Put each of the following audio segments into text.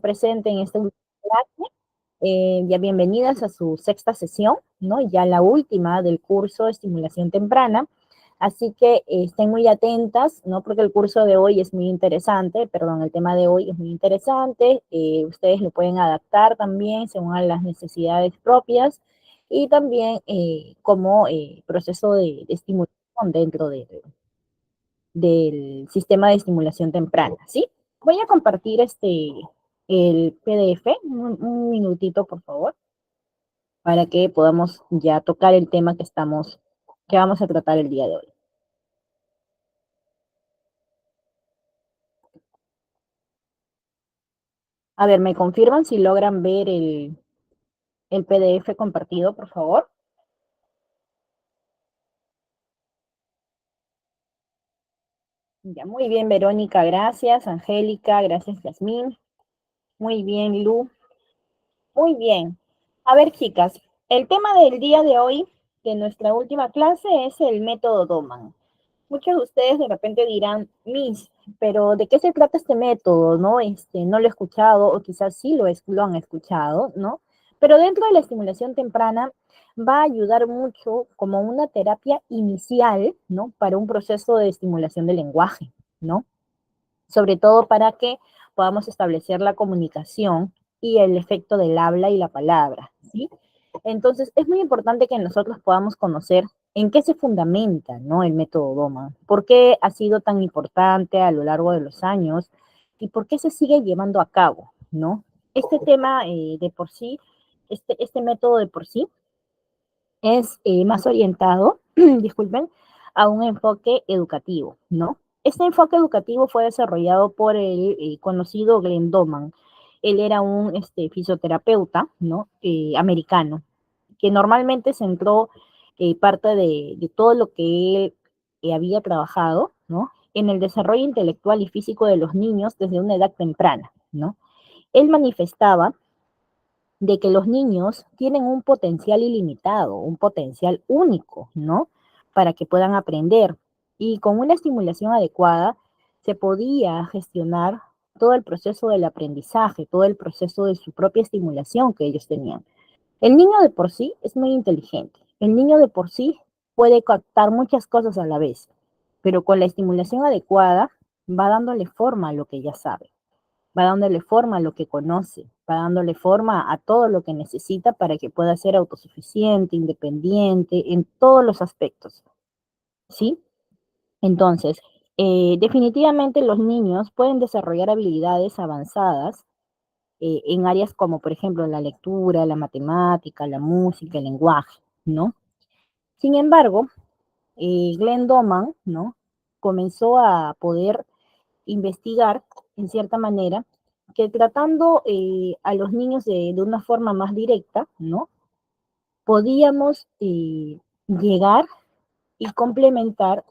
presente en esta última clase. Ya bienvenidas a su sexta sesión, ¿no? Ya la última del curso de estimulación temprana. Así que estén muy atentas, ¿no? Porque el curso de hoy es muy interesante, perdón, el tema de hoy es muy interesante. Ustedes lo pueden adaptar también según a las necesidades propias y también como proceso de estimulación dentro del sistema de estimulación temprana, ¿sí? Voy a compartir el PDF, un minutito, por favor, para que podamos ya tocar el tema que vamos a tratar el día de hoy. A ver, ¿me confirman si logran ver el PDF compartido, por favor? Ya, muy bien, Verónica, gracias. Angélica, gracias, Yasmín. Muy bien, Lu. Muy bien. A ver, chicas, el tema del día de hoy, de nuestra última clase, es el método Doman. Muchos de ustedes de repente dirán, Miss, pero ¿de qué se trata este método? ¿No? No lo he escuchado, o quizás sí lo han escuchado, ¿no? Pero dentro de la estimulación temprana va a ayudar mucho como una terapia inicial, ¿no? Para un proceso de estimulación del lenguaje, ¿no? Sobre todo para que podamos establecer la comunicación y el efecto del habla y la palabra, ¿sí? Entonces, es muy importante que nosotros podamos conocer en qué se fundamenta, ¿no? El método Doman, por qué ha sido tan importante a lo largo de los años y por qué se sigue llevando a cabo, ¿no? Este tema de por sí, este método de por sí es más orientado, disculpen, a un enfoque educativo, ¿no? Este enfoque educativo fue desarrollado por el conocido Glenn Doman. Él era un fisioterapeuta, ¿no? Americano, que normalmente centró parte de todo lo que él había trabajado, ¿no? En el desarrollo intelectual y físico de los niños desde una edad temprana, ¿no? Él manifestaba de que los niños tienen un potencial ilimitado, un potencial único, ¿no? Para que puedan aprender. Y con una estimulación adecuada se podía gestionar todo el proceso del aprendizaje, todo el proceso de su propia estimulación que ellos tenían. El niño de por sí es muy inteligente. El niño de por sí puede captar muchas cosas a la vez, pero con la estimulación adecuada va dándole forma a lo que ya sabe, va dándole forma a lo que conoce, va dándole forma a todo lo que necesita para que pueda ser autosuficiente, independiente en todos los aspectos, ¿sí? Entonces, definitivamente los niños pueden desarrollar habilidades avanzadas en áreas como, por ejemplo, la lectura, la matemática, la música, el lenguaje, ¿no? Sin embargo, Glenn Doman, ¿no? Comenzó a poder investigar, en cierta manera, que tratando a los niños de una forma más directa, ¿no? Podíamos llegar y complementar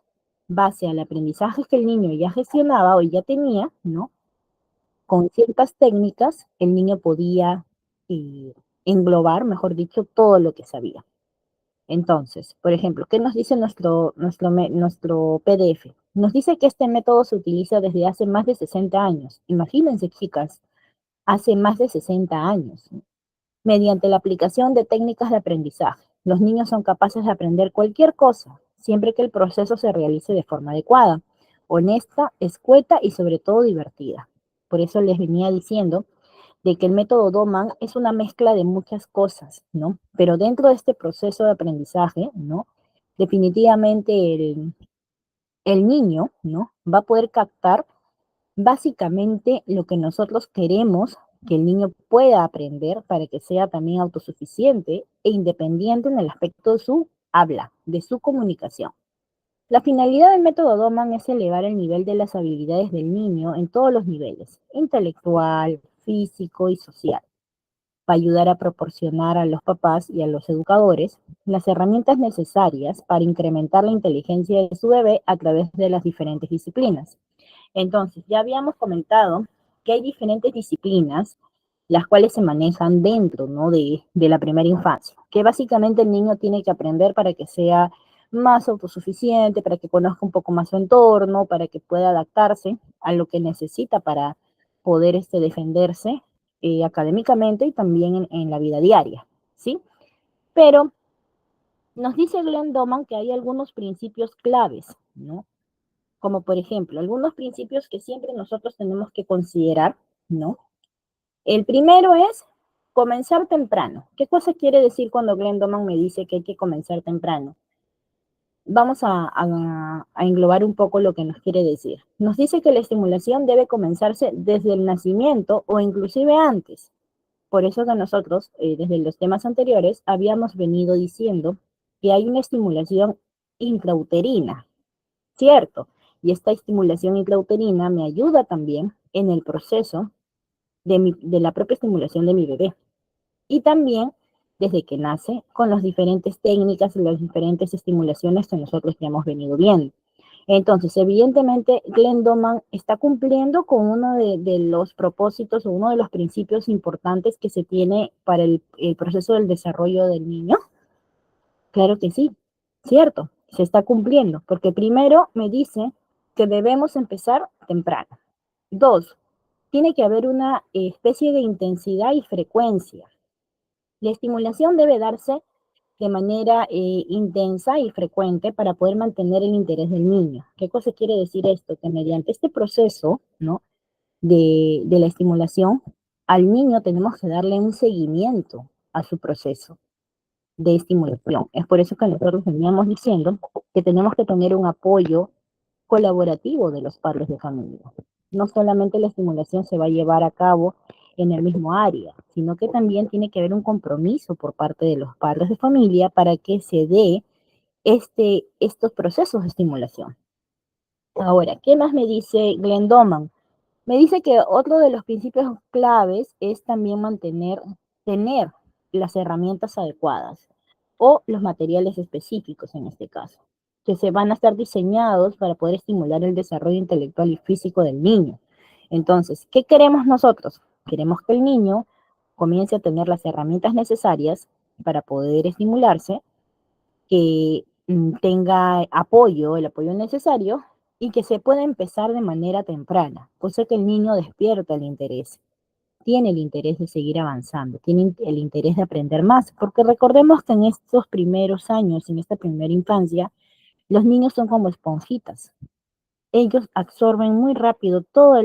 base al aprendizaje que el niño ya gestionaba o ya tenía, ¿no? Con ciertas técnicas, el niño podía eh, englobar, mejor dicho, todo lo que sabía. Entonces, por ejemplo, ¿qué nos dice nuestro PDF? Nos dice que este método se utiliza desde hace más de 60 años. Imagínense, chicas, hace más de 60 años, mediante la aplicación de técnicas de aprendizaje. Los niños son capaces de aprender cualquier cosa, siempre que el proceso se realice de forma adecuada, honesta, escueta y sobre todo divertida. Por eso les venía diciendo de que el método Doman es una mezcla de muchas cosas, ¿no? Pero dentro de este proceso de aprendizaje, ¿no? Definitivamente el niño, ¿no? Va a poder captar básicamente lo que nosotros queremos que el niño pueda aprender para que sea también autosuficiente e independiente en el aspecto de su habla, de su comunicación. La finalidad del método Doman es elevar el nivel de las habilidades del niño en todos los niveles, intelectual, físico y social, para ayudar a proporcionar a los papás y a los educadores las herramientas necesarias para incrementar la inteligencia de su bebé a través de las diferentes disciplinas. Entonces, ya habíamos comentado que hay diferentes disciplinas las cuales se manejan dentro, ¿no? de la primera infancia, que básicamente el niño tiene que aprender para que sea más autosuficiente, para que conozca un poco más su entorno, para que pueda adaptarse a lo que necesita para poder defenderse académicamente y también en la vida diaria, ¿sí? Pero nos dice Glenn Doman que hay algunos principios claves, ¿no? Como por ejemplo, algunos principios que siempre nosotros tenemos que considerar, ¿no? El primero es comenzar temprano. ¿Qué cosa quiere decir cuando Glenn Doman me dice que hay que comenzar temprano? Vamos a englobar un poco lo que nos quiere decir. Nos dice que la estimulación debe comenzarse desde el nacimiento o inclusive antes. Por eso que nosotros, desde los temas anteriores, habíamos venido diciendo que hay una estimulación intrauterina, ¿cierto? Y esta estimulación intrauterina me ayuda también en el proceso de la propia estimulación de mi bebé. Y también desde que nace con las diferentes técnicas y las diferentes estimulaciones que nosotros ya hemos venido viendo. Entonces, evidentemente, Glenn Doman está cumpliendo con uno de los propósitos o uno de los principios importantes que se tiene para el proceso del desarrollo del niño. Claro que sí, cierto, se está cumpliendo, porque primero me dice que debemos empezar temprano. Dos, tiene que haber una especie de intensidad y frecuencia. La estimulación debe darse de manera intensa y frecuente para poder mantener el interés del niño. ¿Qué cosa quiere decir esto? Que mediante este proceso, ¿no? de la estimulación, al niño tenemos que darle un seguimiento a su proceso de estimulación. Es por eso que nosotros veníamos diciendo que tenemos que tener un apoyo colaborativo de los padres de familia. No solamente la estimulación se va a llevar a cabo en el mismo área, sino que también tiene que haber un compromiso por parte de los padres de familia para que se dé estos procesos de estimulación. Ahora, ¿qué más me dice Glenn Doman? Me dice que otro de los principios claves es también tener las herramientas adecuadas o los materiales específicos en este caso, que se van a estar diseñados para poder estimular el desarrollo intelectual y físico del niño. Entonces, ¿qué queremos nosotros? Queremos que el niño comience a tener las herramientas necesarias para poder estimularse, que tenga apoyo, el apoyo necesario y que se pueda empezar de manera temprana, cosa que el niño despierta el interés, tiene el interés de seguir avanzando, tiene el interés de aprender más, porque recordemos que en estos primeros años, en esta primera infancia, los niños son como esponjitas. Ellos absorben muy rápido toda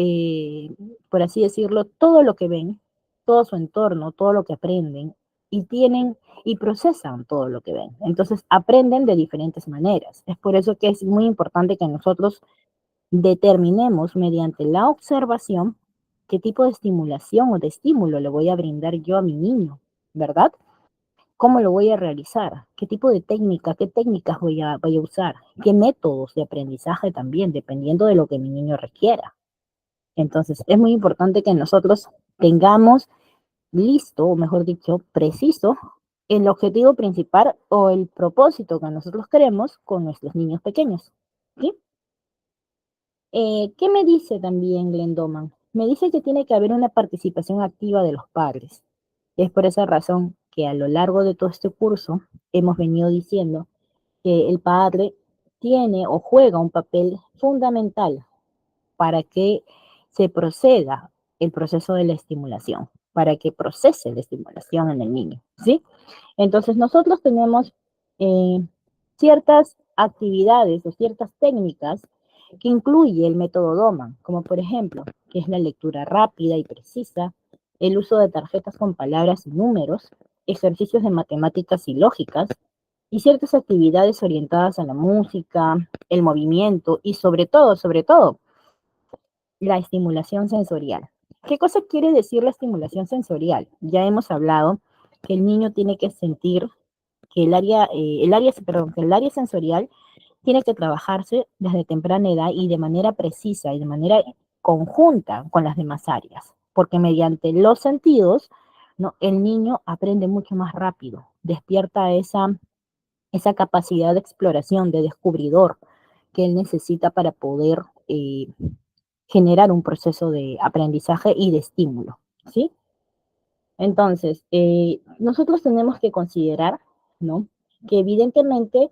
eh, por así decirlo, todo lo que ven, todo su entorno, todo lo que aprenden y tienen y procesan todo lo que ven. Entonces aprenden de diferentes maneras. Es por eso que es muy importante que nosotros determinemos mediante la observación qué tipo de estimulación o de estímulo le voy a brindar yo a mi niño, ¿verdad? ¿Cómo lo voy a realizar? ¿Qué tipo de técnica, qué técnicas voy a usar? ¿Qué métodos de aprendizaje también, dependiendo de lo que mi niño requiera? Entonces, es muy importante que nosotros tengamos listo, o mejor dicho, preciso, el objetivo principal o el propósito que nosotros queremos con nuestros niños pequeños. ¿Sí? ¿Qué me dice también Glenn Doman? Me dice que tiene que haber una participación activa de los padres. Es por esa razón que a lo largo de todo este curso hemos venido diciendo que el padre tiene o juega un papel fundamental para que se proceda el proceso de la estimulación, para que procese la estimulación en el niño, ¿sí? Entonces nosotros tenemos eh, ciertas actividades o ciertas técnicas que incluye el método Doman, como por ejemplo, que es la lectura rápida y precisa, el uso de tarjetas con palabras y números, ejercicios de matemáticas y lógicas, y ciertas actividades orientadas a la música, el movimiento y sobre todo, la estimulación sensorial. ¿Qué cosa quiere decir la estimulación sensorial? Ya hemos hablado que el niño tiene que sentir que que el área sensorial tiene que trabajarse desde temprana edad y de manera precisa y de manera conjunta con las demás áreas, porque mediante los sentidos, ¿no? El niño aprende mucho más rápido, despierta esa capacidad de exploración, de descubridor que él necesita para poder generar un proceso de aprendizaje y de estímulo, ¿sí? Entonces, nosotros tenemos que considerar, ¿no? Que evidentemente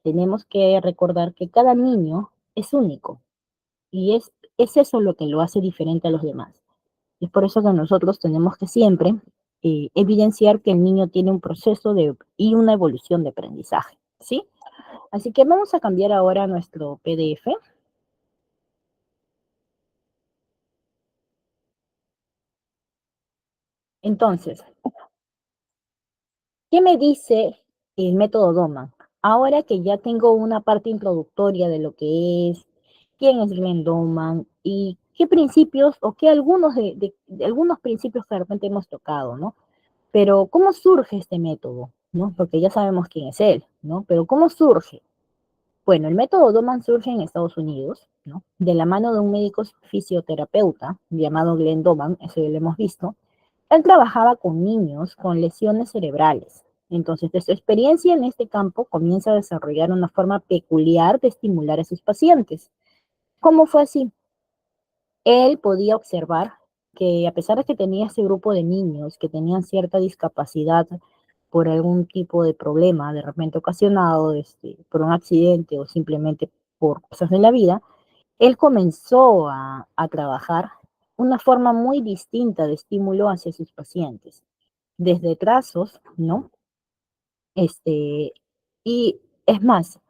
tenemos que recordar que cada niño es único y es eso lo que lo hace diferente a los demás. Es por eso que nosotros tenemos que siempre evidenciar que el niño tiene un proceso y una evolución de aprendizaje, ¿sí? Así que vamos a cambiar ahora nuestro PDF. Entonces, ¿qué me dice el método Doman? Ahora que ya tengo una parte introductoria de lo que es, quién es Glenn Doman y qué principios o qué algunos de algunos principios que de repente hemos tocado, ¿no? Pero ¿cómo surge este método? ¿No? Porque ya sabemos quién es él, ¿no? Pero ¿cómo surge? Bueno, el método Doman surge en Estados Unidos, ¿no? De la mano de un médico fisioterapeuta llamado Glenn Doman, eso ya lo hemos visto. Él trabajaba con niños con lesiones cerebrales. Entonces, de su experiencia en este campo, comienza a desarrollar una forma peculiar de estimular a sus pacientes. ¿Cómo fue así? Él podía observar que a pesar de que tenía ese grupo de niños que tenían cierta discapacidad por algún tipo de problema de repente ocasionado por un accidente o simplemente por cosas de la vida, él comenzó a trabajar una forma muy distinta de estímulo hacia sus pacientes, desde trazos, ¿no? Este, y es más,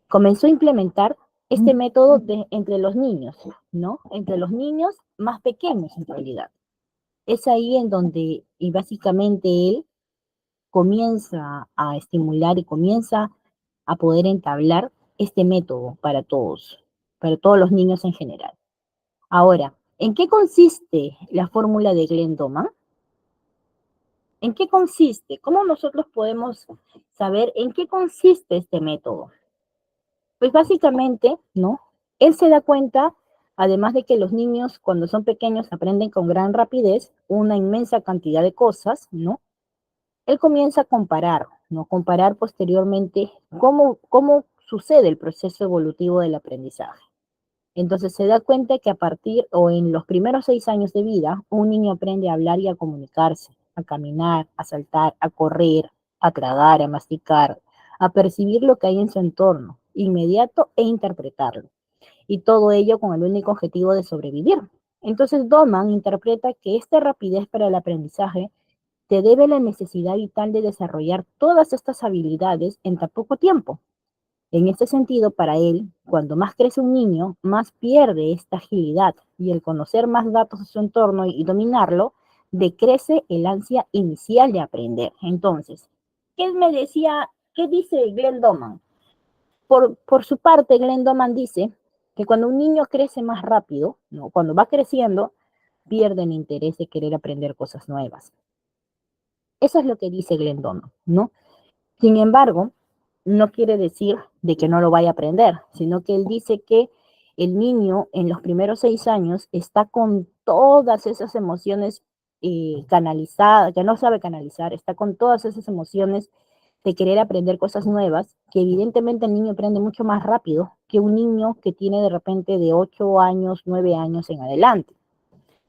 comenzó a implementar este método entre los niños, ¿no? Entre los niños más pequeños en realidad. Es ahí en donde, y básicamente él comienza a estimular y comienza a poder entablar este método para todos los niños en general. Ahora, ¿en qué consiste la fórmula de Glenn Doman? ¿En qué consiste? ¿Cómo nosotros podemos saber en qué consiste este método? Pues básicamente, ¿no? Él se da cuenta, además de que los niños cuando son pequeños aprenden con gran rapidez una inmensa cantidad de cosas, ¿no? Él comienza a comparar, ¿no? Comparar posteriormente cómo sucede el proceso evolutivo del aprendizaje. Entonces se da cuenta que a partir o en los primeros 6 años de vida, un niño aprende a hablar y a comunicarse, a caminar, a saltar, a correr, a tragar, a masticar, a percibir lo que hay en su entorno, inmediato e interpretarlo. Y todo ello con el único objetivo de sobrevivir. Entonces Doman interpreta que esta rapidez para el aprendizaje se debe a la necesidad vital de desarrollar todas estas habilidades en tan poco tiempo. En este sentido, para él, cuando más crece un niño, más pierde esta agilidad y el conocer más datos de su entorno y dominarlo, decrece el ansia inicial de aprender. Entonces, ¿qué me decía? ¿Qué dice Glenn Doman? Por su parte, Glenn Doman dice que cuando un niño crece más rápido, ¿no? Cuando va creciendo, pierde el interés de querer aprender cosas nuevas. Eso es lo que dice Glenn Doman, ¿no? Sin embargo, no quiere decir de que no lo vaya a aprender, sino que él dice que el niño en los primeros 6 años está con todas esas emociones canalizadas, que no sabe canalizar, está con todas esas emociones de querer aprender cosas nuevas, que evidentemente el niño aprende mucho más rápido que un niño que tiene de repente de 8 años, 9 años en adelante.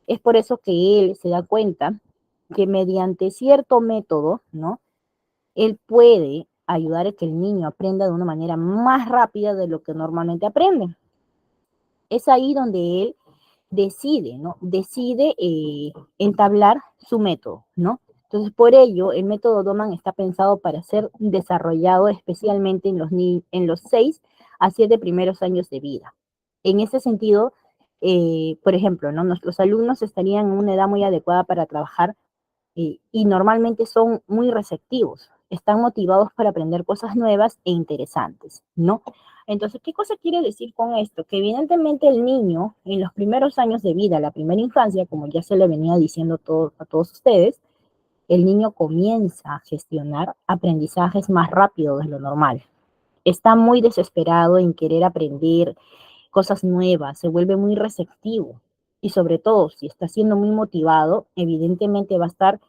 Es por eso que él se da cuenta que mediante cierto método, ¿no? Él puede ayudar a que el niño aprenda de una manera más rápida de lo que normalmente aprende. Es ahí donde él decide, ¿no? Decide entablar su método, ¿no? Entonces, por ello, el método Doman está pensado para ser desarrollado especialmente en los 6 a 7 primeros años de vida. En ese sentido, por ejemplo, ¿no? Nuestros alumnos estarían en una edad muy adecuada para trabajar y normalmente son muy receptivos, están motivados para aprender cosas nuevas e interesantes, ¿no? Entonces, ¿qué cosa quiere decir con esto? Que evidentemente el niño en los primeros años de vida, la primera infancia, como ya se le venía diciendo a todos ustedes, el niño comienza a gestionar aprendizajes más rápido de lo normal. Está muy desesperado en querer aprender cosas nuevas, se vuelve muy receptivo y sobre todo si está siendo muy motivado, evidentemente va a estar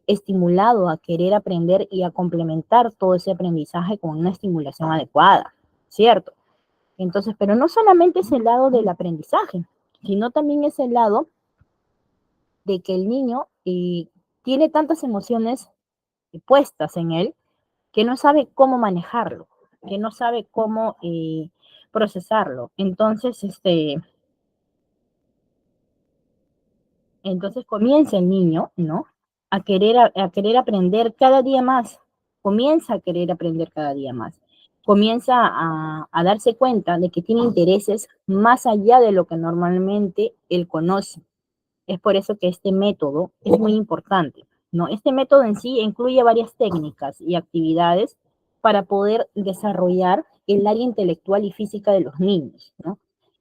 estimulado a querer aprender y a complementar todo ese aprendizaje con una estimulación adecuada, ¿cierto? Entonces, pero no solamente es el lado del aprendizaje, sino también es el lado de que el niño tiene tantas emociones puestas en él que no sabe cómo manejarlo, que no sabe cómo procesarlo. Entonces, Entonces comienza el niño, ¿no? A querer aprender cada día más, comienza a querer aprender cada día más, comienza a darse cuenta de que tiene intereses más allá de lo que normalmente él conoce. Es por eso que este método es muy importante, ¿no? Este método en sí incluye varias técnicas y actividades para poder desarrollar el área intelectual y física de los niños, ¿no?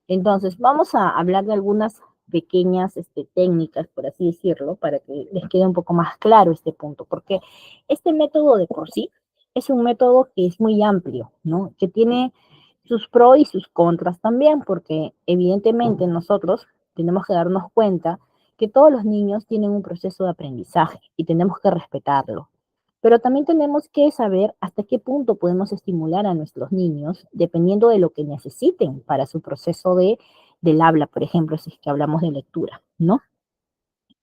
Entonces, vamos a hablar de algunas pequeñas técnicas, por así decirlo, para que les quede un poco más claro este punto, porque este método de por sí es un método que es muy amplio, ¿no? Que tiene sus pros y sus contras también, porque evidentemente nosotros tenemos que darnos cuenta que todos los niños tienen un proceso de aprendizaje y tenemos que respetarlo. Pero también tenemos que saber hasta qué punto podemos estimular a nuestros niños dependiendo de lo que necesiten para su proceso del habla, por ejemplo, si es que hablamos de lectura, ¿no?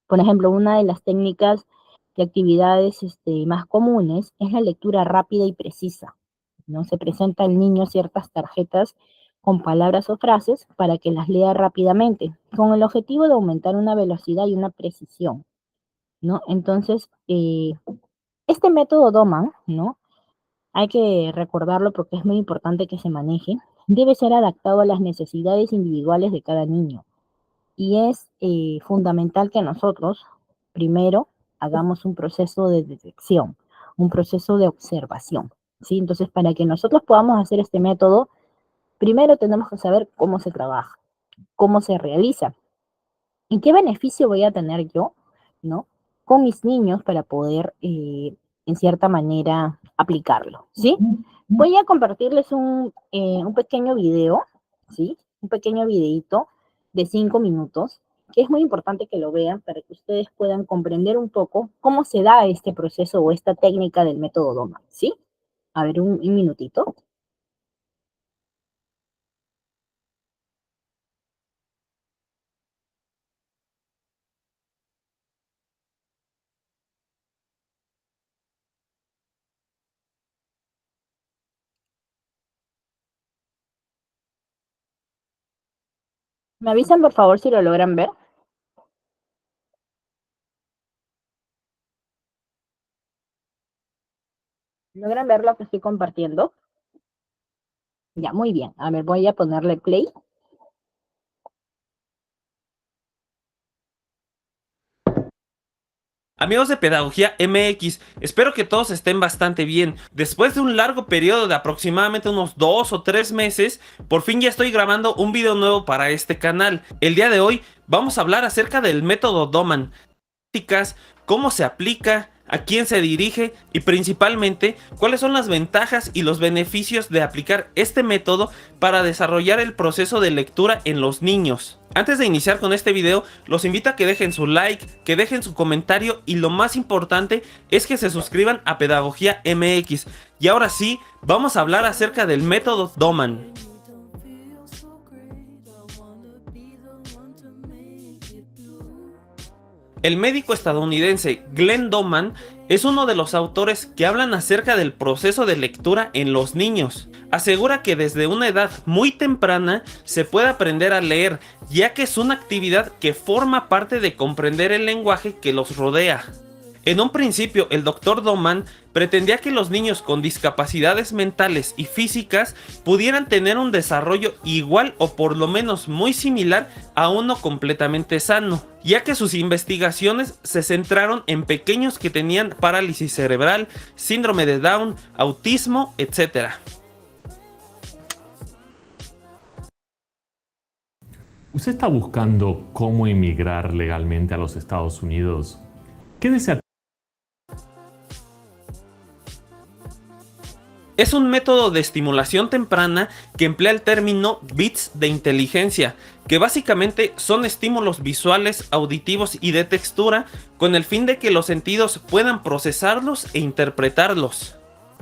Por ejemplo, una de las técnicas y actividades más comunes es la lectura rápida y precisa, ¿no? Se presenta al niño ciertas tarjetas con palabras o frases para que las lea rápidamente, con el objetivo de aumentar una velocidad y una precisión, ¿no? Entonces, este método Doman, ¿no? Hay que recordarlo porque es muy importante que se maneje, debe ser adaptado a las necesidades individuales de cada niño. Y es fundamental que nosotros, primero, hagamos un proceso de detección, un proceso de observación, ¿sí? Entonces, para que nosotros podamos hacer este método, primero tenemos que saber cómo se trabaja, cómo se realiza y qué beneficio voy a tener yo, ¿no? Con mis niños para poder, en cierta manera, aplicarlo, ¿sí? Voy a compartirles un pequeño video, ¿sí? Un pequeño videito de 5 minutos, que es muy importante que lo vean para que ustedes puedan comprender un poco cómo se da este proceso o esta técnica del método Doma, ¿sí? A ver, un minutito. ¿Me avisan, por favor, si lo logran ver? ¿Logran ver lo que estoy compartiendo? Ya, muy bien. A ver, voy a ponerle play. Amigos de Pedagogía MX, espero que todos estén bastante bien. Después de un largo periodo de aproximadamente unos 2 o 3 meses, por fin ya estoy grabando un video nuevo para este canal. El día de hoy vamos a hablar acerca del método Doman, cómo se aplica, a quién se dirige y principalmente cuáles son las ventajas y los beneficios de aplicar este método para desarrollar el proceso de lectura en los niños. Antes de iniciar con este video, los invito a que dejen su like, que dejen su comentario y lo más importante es que se suscriban a Pedagogía MX. Y ahora sí, vamos a hablar acerca del método Doman. El médico estadounidense Glenn Doman es uno de los autores que hablan acerca del proceso de lectura en los niños. Asegura que desde una edad muy temprana se puede aprender a leer, ya que es una actividad que forma parte de comprender el lenguaje que los rodea. En un principio, el Dr. Doman pretendía que los niños con discapacidades mentales y físicas pudieran tener un desarrollo igual o por lo menos muy similar a uno completamente sano, ya que sus investigaciones se centraron en pequeños que tenían parálisis cerebral, síndrome de Down, autismo, etc. ¿Usted está buscando cómo emigrar legalmente a los Estados Unidos? ¿Qué desea? Es un método de estimulación temprana que emplea el término bits de inteligencia, que básicamente son estímulos visuales, auditivos y de textura con el fin de que los sentidos puedan procesarlos e interpretarlos.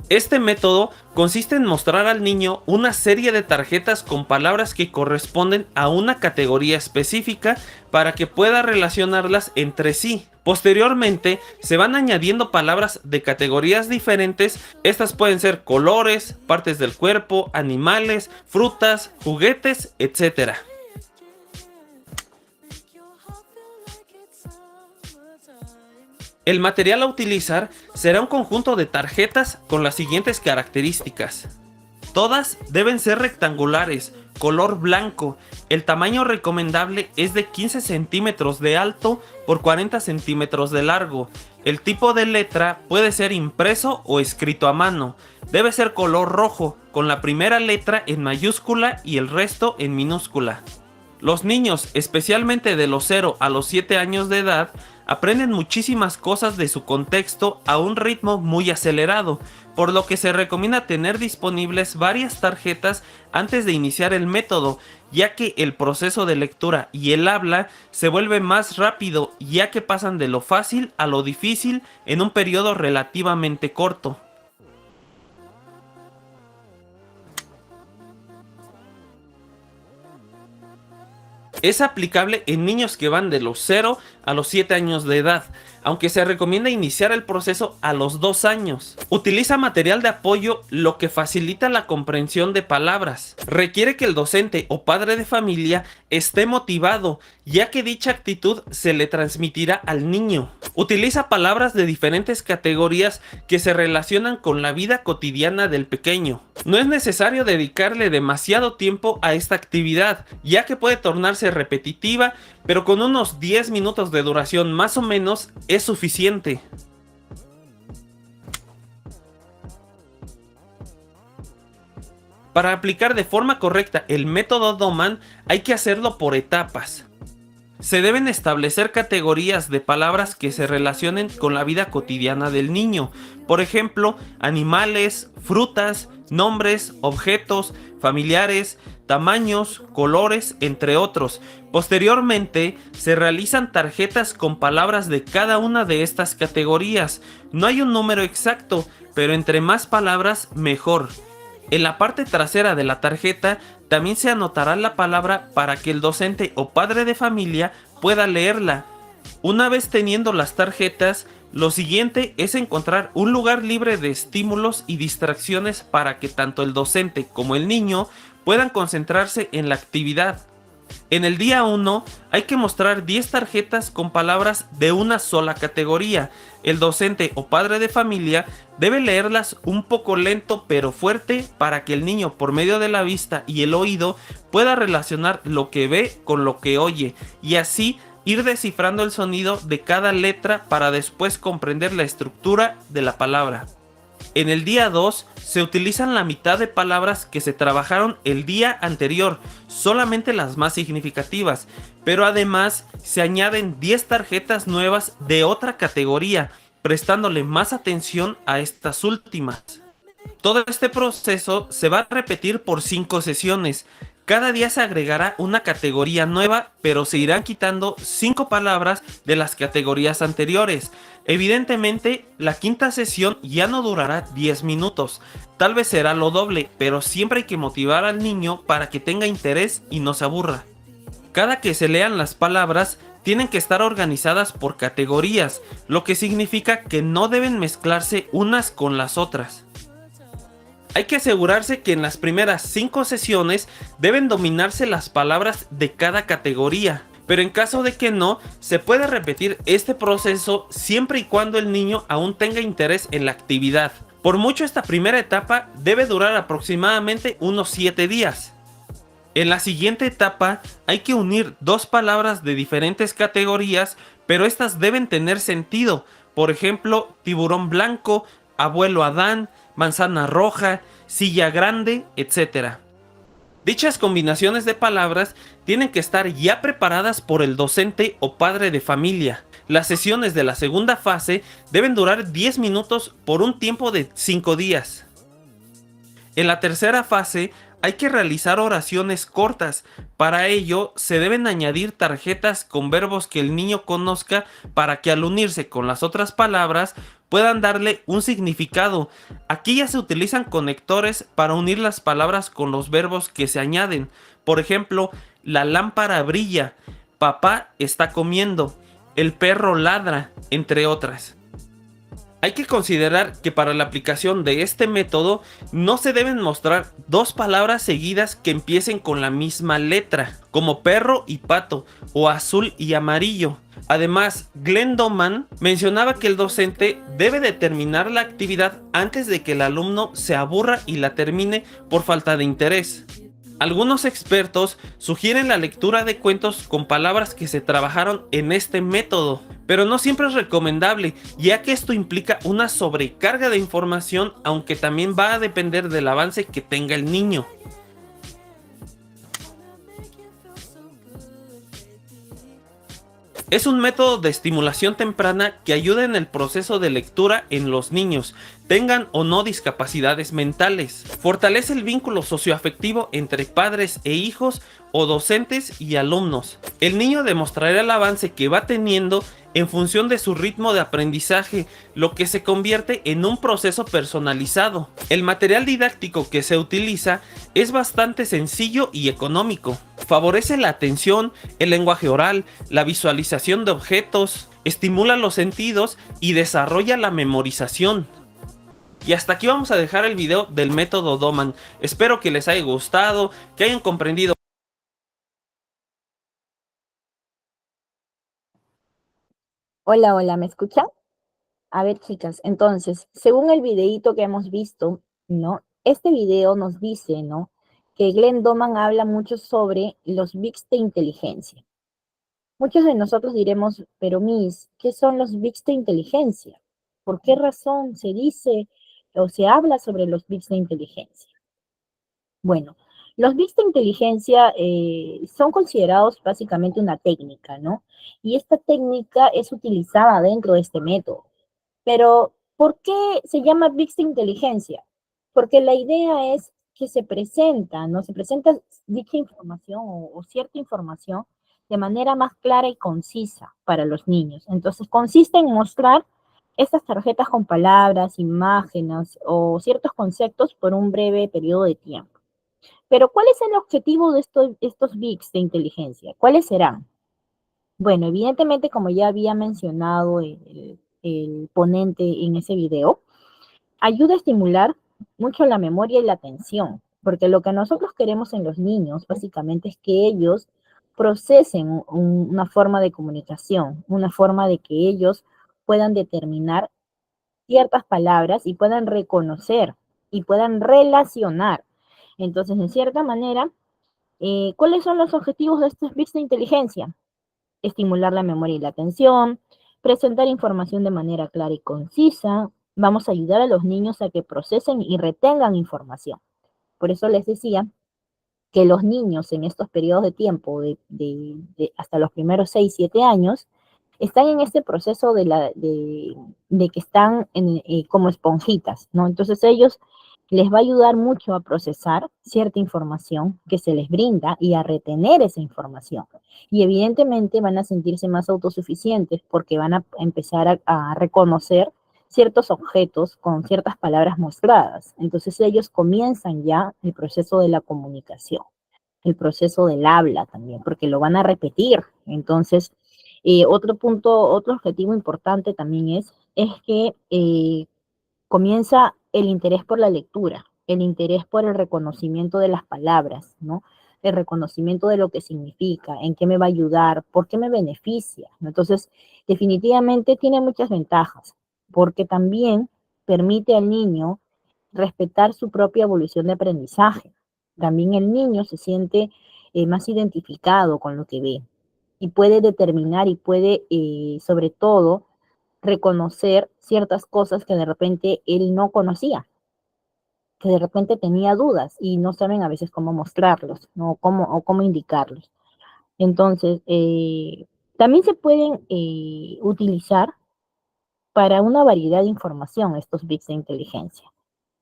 Este método consiste en mostrar al niño una serie de tarjetas con palabras que corresponden a una categoría específica para que pueda relacionarlas entre sí. Posteriormente se van añadiendo palabras de categorías diferentes. Estas pueden ser colores, partes del cuerpo, animales, frutas, juguetes, etc. El material a utilizar será un conjunto de tarjetas con las siguientes características. Todas deben ser rectangulares, color blanco. El tamaño recomendable es de 15 centímetros de alto por 40 centímetros de largo. El tipo de letra puede ser impreso o escrito a mano. Debe ser color rojo, con la primera letra en mayúscula y el resto en minúscula. Los niños, especialmente de los 0 a los 7 años de edad, aprenden muchísimas cosas de su contexto a un ritmo muy acelerado, por lo que se recomienda tener disponibles varias tarjetas antes de iniciar el método, ya que el proceso de lectura y el habla se vuelve más rápido, ya que pasan de lo fácil a lo difícil en un periodo relativamente corto. Es aplicable en niños que van de los 0 a los 7 años de edad, aunque se recomienda iniciar el proceso a los 2 años. Utiliza material de apoyo, lo que facilita la comprensión de palabras. Requiere que el docente o padre de familia esté motivado, ya que dicha actitud se le transmitirá al niño. Utiliza palabras de diferentes categorías que se relacionan con la vida cotidiana del pequeño. No es necesario dedicarle demasiado tiempo a esta actividad, ya que puede tornarse repetitiva, pero con unos 10 minutos de duración más o menos es suficiente. Para aplicar de forma correcta el método Doman hay que hacerlo por etapas. Se deben establecer categorías de palabras que se relacionen con la vida cotidiana del niño. Por ejemplo, animales, frutas, nombres, objetos, familiares, tamaños, colores, entre otros. Posteriormente, se realizan tarjetas con palabras de cada una de estas categorías. No hay un número exacto, pero entre más palabras, mejor. En la parte trasera de la tarjeta también se anotará la palabra para que el docente o padre de familia pueda leerla. Una vez teniendo las tarjetas, lo siguiente es encontrar un lugar libre de estímulos y distracciones para que tanto el docente como el niño puedan concentrarse en la actividad. En el día 1 hay que mostrar 10 tarjetas con palabras de una sola categoría. El docente o padre de familia debe leerlas un poco lento pero fuerte para que el niño, por medio de la vista y el oído, pueda relacionar lo que ve con lo que oye y así ir descifrando el sonido de cada letra para después comprender la estructura de la palabra. En el día 2 se utilizan la mitad de palabras que se trabajaron el día anterior, solamente las más significativas, pero además se añaden 10 tarjetas nuevas de otra categoría, prestándole más atención a estas últimas. Todo este proceso se va a repetir por 5 sesiones. Cada día se agregará una categoría nueva, pero se irán quitando 5 palabras de las categorías anteriores. Evidentemente, la quinta sesión ya no durará 10 minutos. Tal vez será lo doble, pero siempre hay que motivar al niño para que tenga interés y no se aburra. Cada que se lean las palabras, tienen que estar organizadas por categorías, lo que significa que no deben mezclarse unas con las otras. Hay que asegurarse que en las primeras 5 sesiones deben dominarse las palabras de cada categoría, pero en caso de que no, se puede repetir este proceso siempre y cuando el niño aún tenga interés en la actividad. Por mucho esta primera etapa debe durar aproximadamente unos 7 días. En la siguiente etapa hay que unir 2 palabras de diferentes categorías, pero estas deben tener sentido. Por ejemplo, tiburón blanco, abuelo Adán, manzana roja, silla grande, etc. Dichas combinaciones de palabras tienen que estar ya preparadas por el docente o padre de familia. Las sesiones de la segunda fase deben durar 10 minutos por un tiempo de 5 días. En la tercera fase hay que realizar oraciones cortas. Para ello se deben añadir tarjetas con verbos que el niño conozca para que al unirse con las otras palabras puedan darle un significado. Aquí ya se utilizan conectores para unir las palabras con los verbos que se añaden. Por ejemplo, la lámpara brilla, papá está comiendo, el perro ladra, entre otras. Hay que considerar que para la aplicación de este método no se deben mostrar dos palabras seguidas que empiecen con la misma letra, como perro y pato o azul y amarillo. Además, Glenn Doman mencionaba que el docente debe de terminar la actividad antes de que el alumno se aburra y la termine por falta de interés. Algunos expertos sugieren la lectura de cuentos con palabras que se trabajaron en este método, pero no siempre es recomendable, ya que esto implica una sobrecarga de información, aunque también va a depender del avance que tenga el niño. Es un método de estimulación temprana que ayuda en el proceso de lectura en los niños, tengan o no discapacidades mentales. Fortalece el vínculo socioafectivo entre padres e hijos o docentes y alumnos. El niño demostrará el avance que va teniendo en función de su ritmo de aprendizaje, lo que se convierte en un proceso personalizado. El material didáctico que se utiliza es bastante sencillo y económico. Favorece la atención, el lenguaje oral, la visualización de objetos, estimula los sentidos y desarrolla la memorización. Y hasta aquí vamos a dejar el video del método Doman. Espero que les haya gustado, que hayan comprendido. Hola, hola, ¿me escuchan? A ver, chicas, entonces, según el videíto que hemos visto, ¿no? Este video nos dice, ¿no? Que Glenn Doman habla mucho sobre los bits de inteligencia. Muchos de nosotros diremos, pero Miss, ¿qué son los bits de inteligencia? ¿Por qué razón se dice o se habla sobre los bits de inteligencia? Bueno, los bits de inteligencia son considerados básicamente una técnica, ¿no? Y esta técnica es utilizada dentro de este método. Pero, ¿por qué se llama bits de inteligencia? Porque la idea es que se presenta, ¿no? Se presenta dicha información o cierta información de manera más clara y concisa para los niños. Entonces, consiste en mostrar estas tarjetas con palabras, imágenes o ciertos conceptos por un breve periodo de tiempo. Pero, ¿cuál es el objetivo de estos bits de inteligencia? ¿Cuáles serán? Bueno, evidentemente, como ya había mencionado el ponente en ese video, ayuda a estimular mucho la memoria y la atención, porque lo que nosotros queremos en los niños básicamente es que ellos procesen una forma de comunicación, una forma de que ellos puedan determinar ciertas palabras y puedan reconocer y puedan relacionar. Entonces, en cierta manera, ¿cuáles son los objetivos de estos bits de inteligencia? Estimular la memoria y la atención, presentar información de manera clara y concisa. Vamos a ayudar a los niños a que procesen y retengan información. Por eso les decía que los niños en estos periodos de tiempo, hasta los primeros 6, 7 años, están en este proceso de que están como esponjitas, ¿no? Entonces ellos les va a ayudar mucho a procesar cierta información que se les brinda y a retener esa información. Y evidentemente van a sentirse más autosuficientes porque van a empezar a reconocer ciertos objetos con ciertas palabras mostradas. Entonces ellos comienzan ya el proceso de la comunicación, el proceso del habla también, porque lo van a repetir. Entonces, otro punto, otro objetivo importante también es que comienza el interés por la lectura, el interés por el reconocimiento de las palabras, ¿no? El reconocimiento de lo que significa, en qué me va a ayudar, por qué me beneficia, ¿no? Entonces, definitivamente tiene muchas ventajas, porque también permite al niño respetar su propia evolución de aprendizaje. También el niño se siente más identificado con lo que ve y puede determinar y puede, sobre todo, reconocer ciertas cosas que de repente él no conocía, que de repente tenía dudas y no saben a veces cómo mostrarlos, ¿no? O cómo indicarlos. Entonces, también se pueden utilizar para una variedad de información estos bits de inteligencia,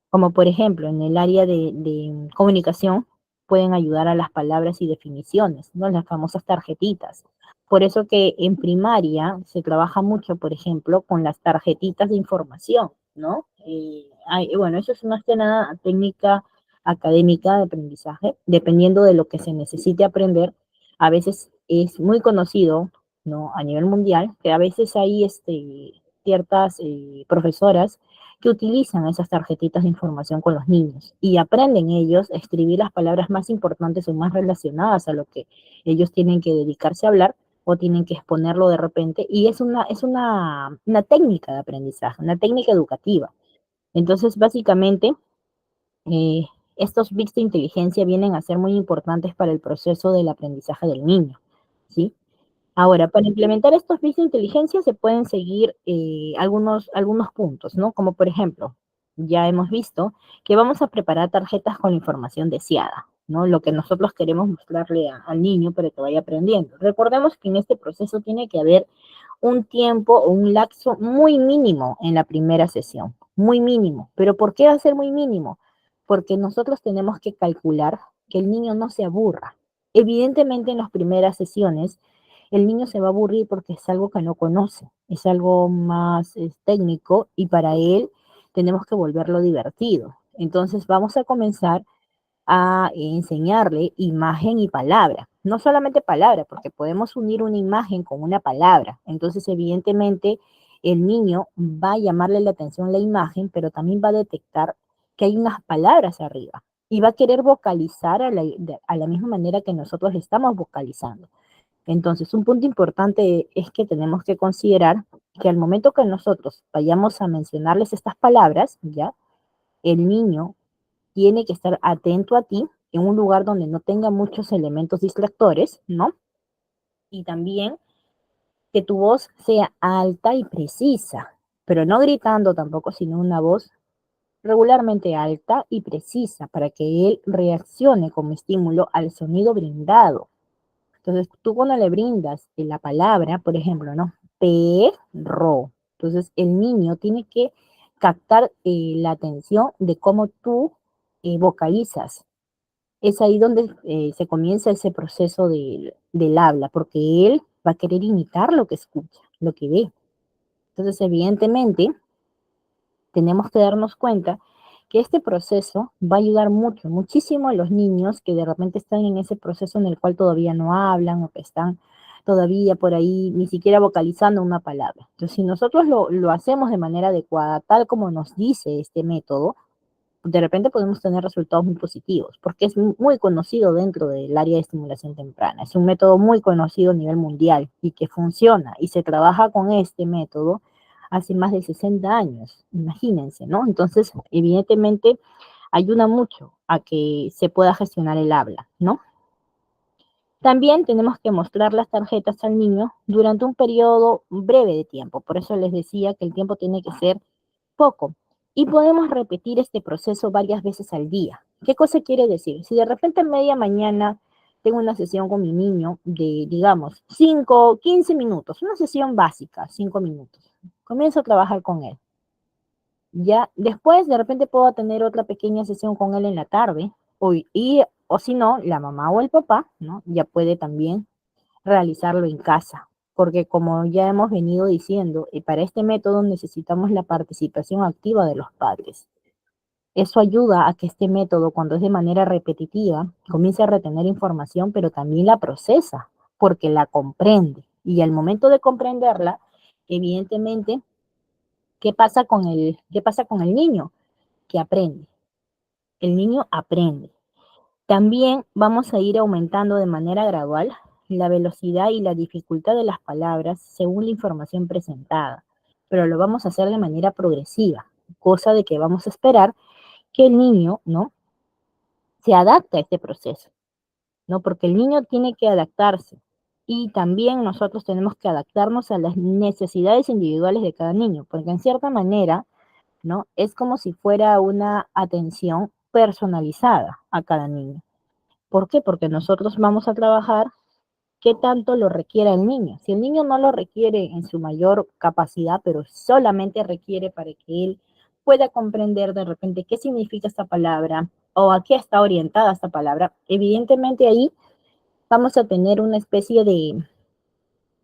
como por ejemplo en el área de comunicación pueden ayudar a las palabras y definiciones, ¿no? Las famosas tarjetitas. Por eso que en primaria se trabaja mucho, por ejemplo, con las tarjetitas de información, ¿no? Bueno, eso es más que nada técnica académica de aprendizaje, dependiendo de lo que se necesite aprender. A veces es muy conocido, ¿no? A nivel mundial, que a veces hay ciertas profesoras que utilizan esas tarjetitas de información con los niños y aprenden ellos a escribir las palabras más importantes o más relacionadas a lo que ellos tienen que dedicarse a hablar o tienen que exponerlo de repente, y una técnica de aprendizaje, una técnica educativa. Entonces, básicamente, eh, estos bits de inteligencia vienen a ser muy importantes para el proceso del aprendizaje del niño, ¿sí? Ahora, para implementar estos bits de inteligencia se pueden seguir algunos puntos, ¿no? Como por ejemplo, ya hemos visto que vamos a preparar tarjetas con la información deseada, ¿no? Lo que nosotros queremos mostrarle al niño para que vaya aprendiendo. Recordemos que en este proceso tiene que haber un tiempo o un lapso muy mínimo en la primera sesión, muy mínimo. ¿Pero por qué va a ser muy mínimo? Porque nosotros tenemos que calcular que el niño no se aburra. Evidentemente en las primeras sesiones el niño se va a aburrir porque es algo que no conoce, es algo más técnico y para él tenemos que volverlo divertido. Entonces vamos a comenzar a enseñarle imagen y palabra. No solamente palabra, porque podemos unir una imagen con una palabra. Entonces, evidentemente, el niño va a llamarle la atención la imagen, pero también va a detectar que hay unas palabras arriba y va a querer vocalizar a la misma manera que nosotros le estamos vocalizando. Entonces, un punto importante es que tenemos que considerar que al momento que nosotros vayamos a mencionarles estas palabras, ¿ya? El niño tiene que estar atento a ti en un lugar donde no tenga muchos elementos distractores, ¿no? Y también que tu voz sea alta y precisa, pero no gritando tampoco, sino una voz regularmente alta y precisa para que él reaccione como estímulo al sonido brindado. Entonces, tú cuando le brindas la palabra, por ejemplo, ¿no? Perro. Entonces, el niño tiene que captar la atención de cómo tú vocalizas. Es ahí donde se comienza ese proceso del habla, porque él va a querer imitar lo que escucha, lo que ve. Entonces, evidentemente, tenemos que darnos cuenta que este proceso va a ayudar mucho, muchísimo a los niños que de repente están en ese proceso en el cual todavía no hablan o que están todavía por ahí ni siquiera vocalizando una palabra. Entonces, si nosotros lo hacemos de manera adecuada, tal como nos dice este método, de repente podemos tener resultados muy positivos, porque es muy conocido dentro del área de estimulación temprana. Es un método muy conocido a nivel mundial y que funciona y se trabaja con este método hace más de 60 años, imagínense, ¿no? Entonces, evidentemente, ayuda mucho a que se pueda gestionar el habla, ¿no? También tenemos que mostrar las tarjetas al niño durante un periodo breve de tiempo. Por eso les decía que el tiempo tiene que ser poco. Y podemos repetir este proceso varias veces al día. ¿Qué cosa quiere decir? Si de repente en media mañana tengo una sesión con mi niño de, digamos, 5, 15 minutos, una sesión básica, 5 minutos. Comienzo a trabajar con él. Ya después de repente puedo tener otra pequeña sesión con él en la tarde, o si no, la mamá o el papá, ¿no? Ya puede también realizarlo en casa, porque como ya hemos venido diciendo, para este método necesitamos la participación activa de los padres. Eso ayuda a que este método, cuando es de manera repetitiva, comience a retener información, pero también la procesa, porque la comprende. Y al momento de comprenderla, evidentemente, qué pasa con el niño? Que aprende. El niño aprende. También vamos a ir aumentando de manera gradual la velocidad y la dificultad de las palabras según la información presentada, pero lo vamos a hacer de manera progresiva, cosa de que vamos a esperar que el niño, ¿no?, se adapte a este proceso, ¿no? Porque el niño tiene que adaptarse y también nosotros tenemos que adaptarnos a las necesidades individuales de cada niño, porque en cierta manera, ¿no?, es como si fuera una atención personalizada a cada niño. ¿Por qué? Porque nosotros vamos a trabajar qué tanto lo requiere el niño. Si el niño no lo requiere en su mayor capacidad, pero solamente requiere para que él pueda comprender de repente qué significa esta palabra o a qué está orientada esta palabra, evidentemente ahí vamos a tener una especie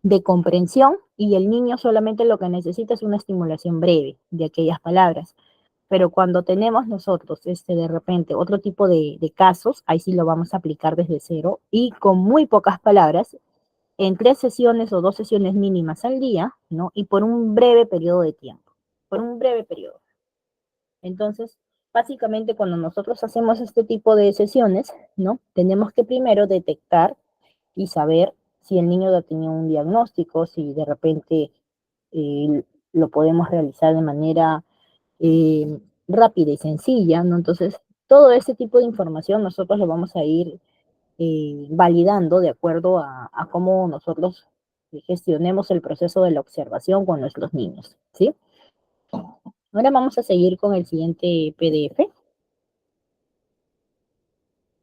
de comprensión y el niño solamente lo que necesita es una estimulación breve de aquellas palabras. Pero cuando tenemos nosotros de repente otro tipo de casos, ahí sí lo vamos a aplicar desde cero y con muy pocas palabras, en 3 sesiones o 2 sesiones mínimas al día, ¿no? Y por un breve periodo de tiempo, por un breve periodo. Entonces, básicamente cuando nosotros hacemos este tipo de sesiones, ¿no? Tenemos que primero detectar y saber si el niño ya tenía un diagnóstico, si de repente lo podemos realizar de manera rápida y sencilla, ¿no? Entonces, todo ese tipo de información nosotros lo vamos a ir validando de acuerdo a cómo nosotros gestionemos el proceso de la observación con nuestros niños, ¿sí? Ahora vamos a seguir con el siguiente PDF.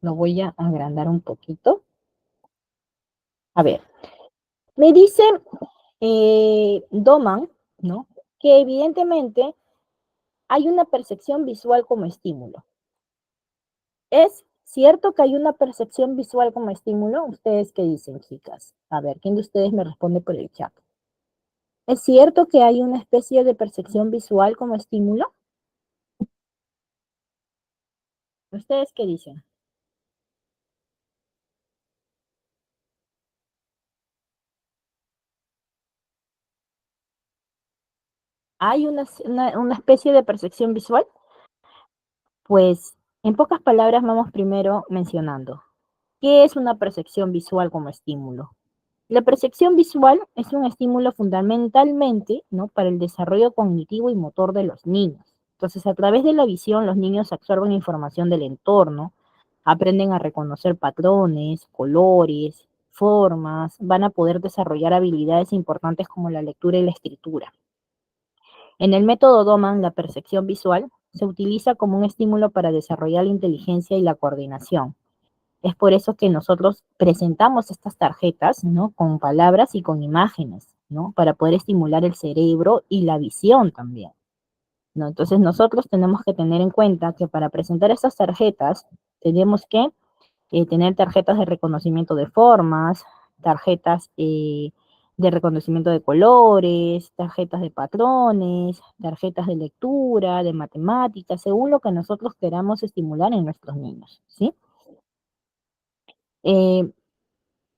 Lo voy a agrandar un poquito. A ver, me dice Doman, ¿no? Que evidentemente hay una percepción visual como estímulo. ¿Es cierto que hay una percepción visual como estímulo? ¿Ustedes qué dicen, chicas? A ver, ¿quién de ustedes me responde por el chat? ¿Es cierto que hay una especie de percepción visual como estímulo? ¿Ustedes qué dicen? ¿Hay una especie de percepción visual? Pues, en pocas palabras, vamos primero mencionando. ¿Qué es una percepción visual como estímulo? La percepción visual es un estímulo fundamentalmente, ¿no? Para el desarrollo cognitivo y motor de los niños. Entonces, a través de la visión, los niños absorben información del entorno, aprenden a reconocer patrones, colores, formas, van a poder desarrollar habilidades importantes como la lectura y la escritura. En el método Doman, la percepción visual se utiliza como un estímulo para desarrollar la inteligencia y la coordinación. Es por eso que nosotros presentamos estas tarjetas, ¿no? Con palabras y con imágenes, ¿no? Para poder estimular el cerebro y la visión también, ¿no? Entonces nosotros tenemos que tener en cuenta que para presentar estas tarjetas tenemos que tener tarjetas de reconocimiento de formas, tarjetas de reconocimiento de colores, tarjetas de patrones, tarjetas de lectura, de matemáticas, según lo que nosotros queramos estimular en nuestros niños, ¿sí? Eh,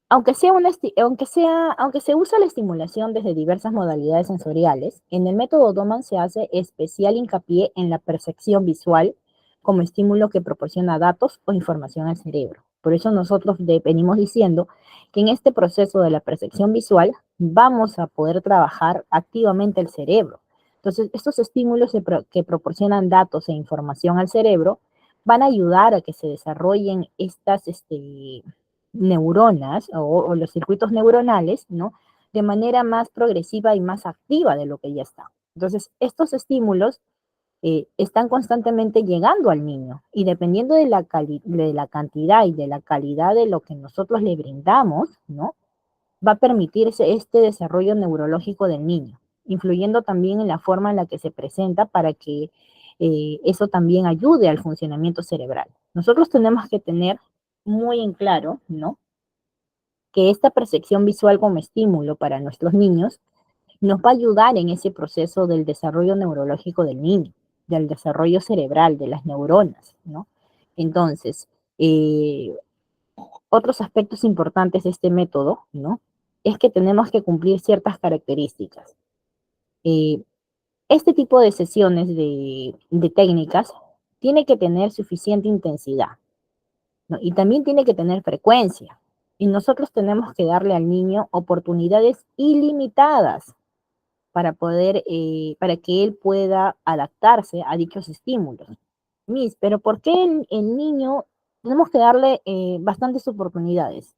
aunque se usa la estimulación desde diversas modalidades sensoriales, en el método Doman se hace especial hincapié en la percepción visual como estímulo que proporciona datos o información al cerebro. Por eso nosotros venimos diciendo que en este proceso de la percepción visual vamos a poder trabajar activamente el cerebro. Entonces, estos estímulos que proporcionan datos e información al cerebro van a ayudar a que se desarrollen estas neuronas o los circuitos neuronales, ¿no? De manera más progresiva y más activa de lo que ya está. Entonces, estos estímulos están constantemente llegando al niño y dependiendo de la cantidad y de la calidad de lo que nosotros le brindamos, ¿no? Va a permitirse este desarrollo neurológico del niño, influyendo también en la forma en la que se presenta para que eso también ayude al funcionamiento cerebral. Nosotros tenemos que tener muy en claro, ¿no? Que esta percepción visual como estímulo para nuestros niños nos va a ayudar en ese proceso del desarrollo neurológico del niño, del desarrollo cerebral, de las neuronas, ¿no? Entonces, otros aspectos importantes de este método, ¿no? Es que tenemos que cumplir ciertas características. Eh, este tipo de sesiones de técnicas tiene que tener suficiente intensidad, ¿no? Y también tiene que tener frecuencia. Y nosotros tenemos que darle al niño oportunidades ilimitadas para que él pueda adaptarse a dichos estímulos. Miss, pero ¿por qué el niño tenemos que darle bastantes oportunidades?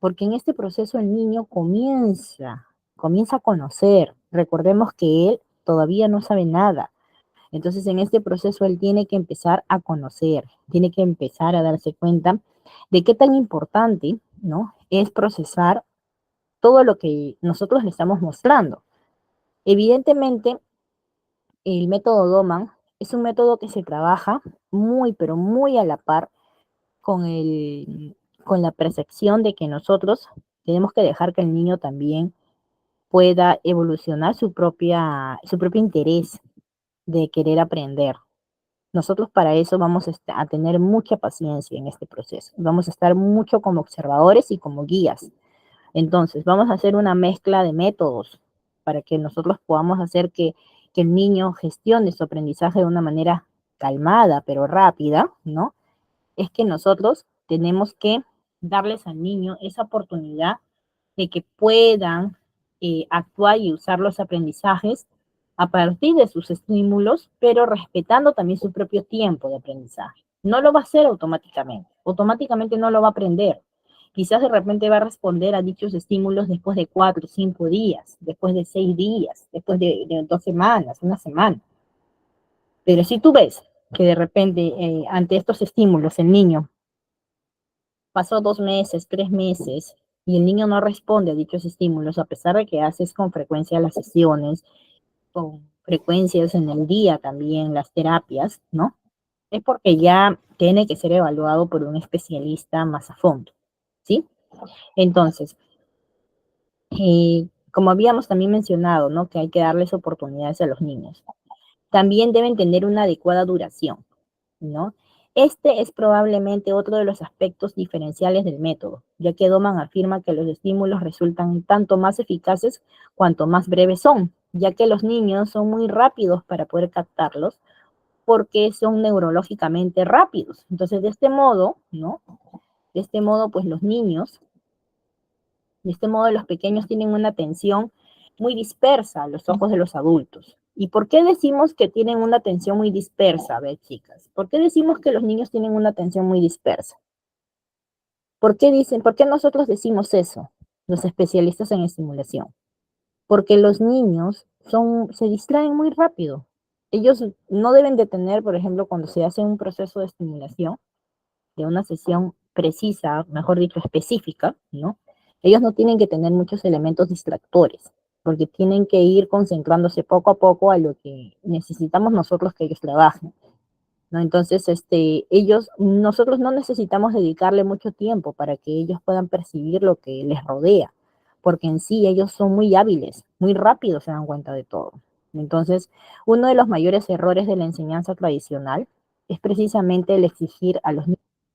Porque en este proceso el niño comienza a conocer. Recordemos que él todavía no sabe nada. Entonces, en este proceso él tiene que empezar a conocer, tiene que empezar a darse cuenta de qué tan importante, ¿no? Es procesar todo lo que nosotros le estamos mostrando. Evidentemente, el método Doman es un método que se trabaja muy, pero muy a la par con con la percepción de que nosotros tenemos que dejar que el niño también pueda evolucionar su propio interés de querer aprender. Nosotros para eso vamos a tener mucha paciencia en este proceso. Vamos a estar mucho como observadores y como guías. Entonces, vamos a hacer una mezcla de métodos para que nosotros podamos hacer que el niño gestione su aprendizaje de una manera calmada, pero rápida, ¿no? Es que nosotros tenemos que darles al niño esa oportunidad de que puedan actuar y usar los aprendizajes a partir de sus estímulos, pero respetando también su propio tiempo de aprendizaje. No lo va a hacer automáticamente, automáticamente no lo va a aprender. Quizás de repente va a responder a dichos estímulos después de 4 o 5 días, después de 6 días, después de 2 semanas, una semana. Pero si tú ves que de repente ante estos estímulos el niño pasó 2 meses, 3 meses, y el niño no responde a dichos estímulos, a pesar de que haces con frecuencia las sesiones, con frecuencias en el día también las terapias, ¿no? Es porque ya tiene que ser evaluado por un especialista más a fondo, ¿sí? Entonces, como habíamos también mencionado, ¿no? Que hay que darles oportunidades a los niños. También deben tener una adecuada duración, ¿no? Este es probablemente otro de los aspectos diferenciales del método, ya que Doman afirma que los estímulos resultan tanto más eficaces cuanto más breves son, ya que los niños son muy rápidos para poder captarlos porque son neurológicamente rápidos. Entonces, de este modo, ¿no? De este modo, pues los niños, de este modo los pequeños tienen una atención muy dispersa a los ojos de los adultos. ¿Y por qué decimos que tienen una atención muy dispersa? A ver, chicas, ¿por qué decimos que los niños tienen una atención muy dispersa? ¿Por qué nosotros decimos eso, los especialistas en estimulación? Porque los niños se distraen muy rápido. Ellos no deben de tener, por ejemplo, cuando se hace un proceso de estimulación, de una sesión precisa, mejor dicho, específica, ¿no? Ellos no tienen que tener muchos elementos distractores, porque tienen que ir concentrándose poco a poco a lo que necesitamos nosotros que ellos trabajen, ¿no? Entonces, nosotros no necesitamos dedicarle mucho tiempo para que ellos puedan percibir lo que les rodea, porque en sí ellos son muy hábiles, muy rápidos, se dan cuenta de todo. Entonces, uno de los mayores errores de la enseñanza tradicional es precisamente el exigir a los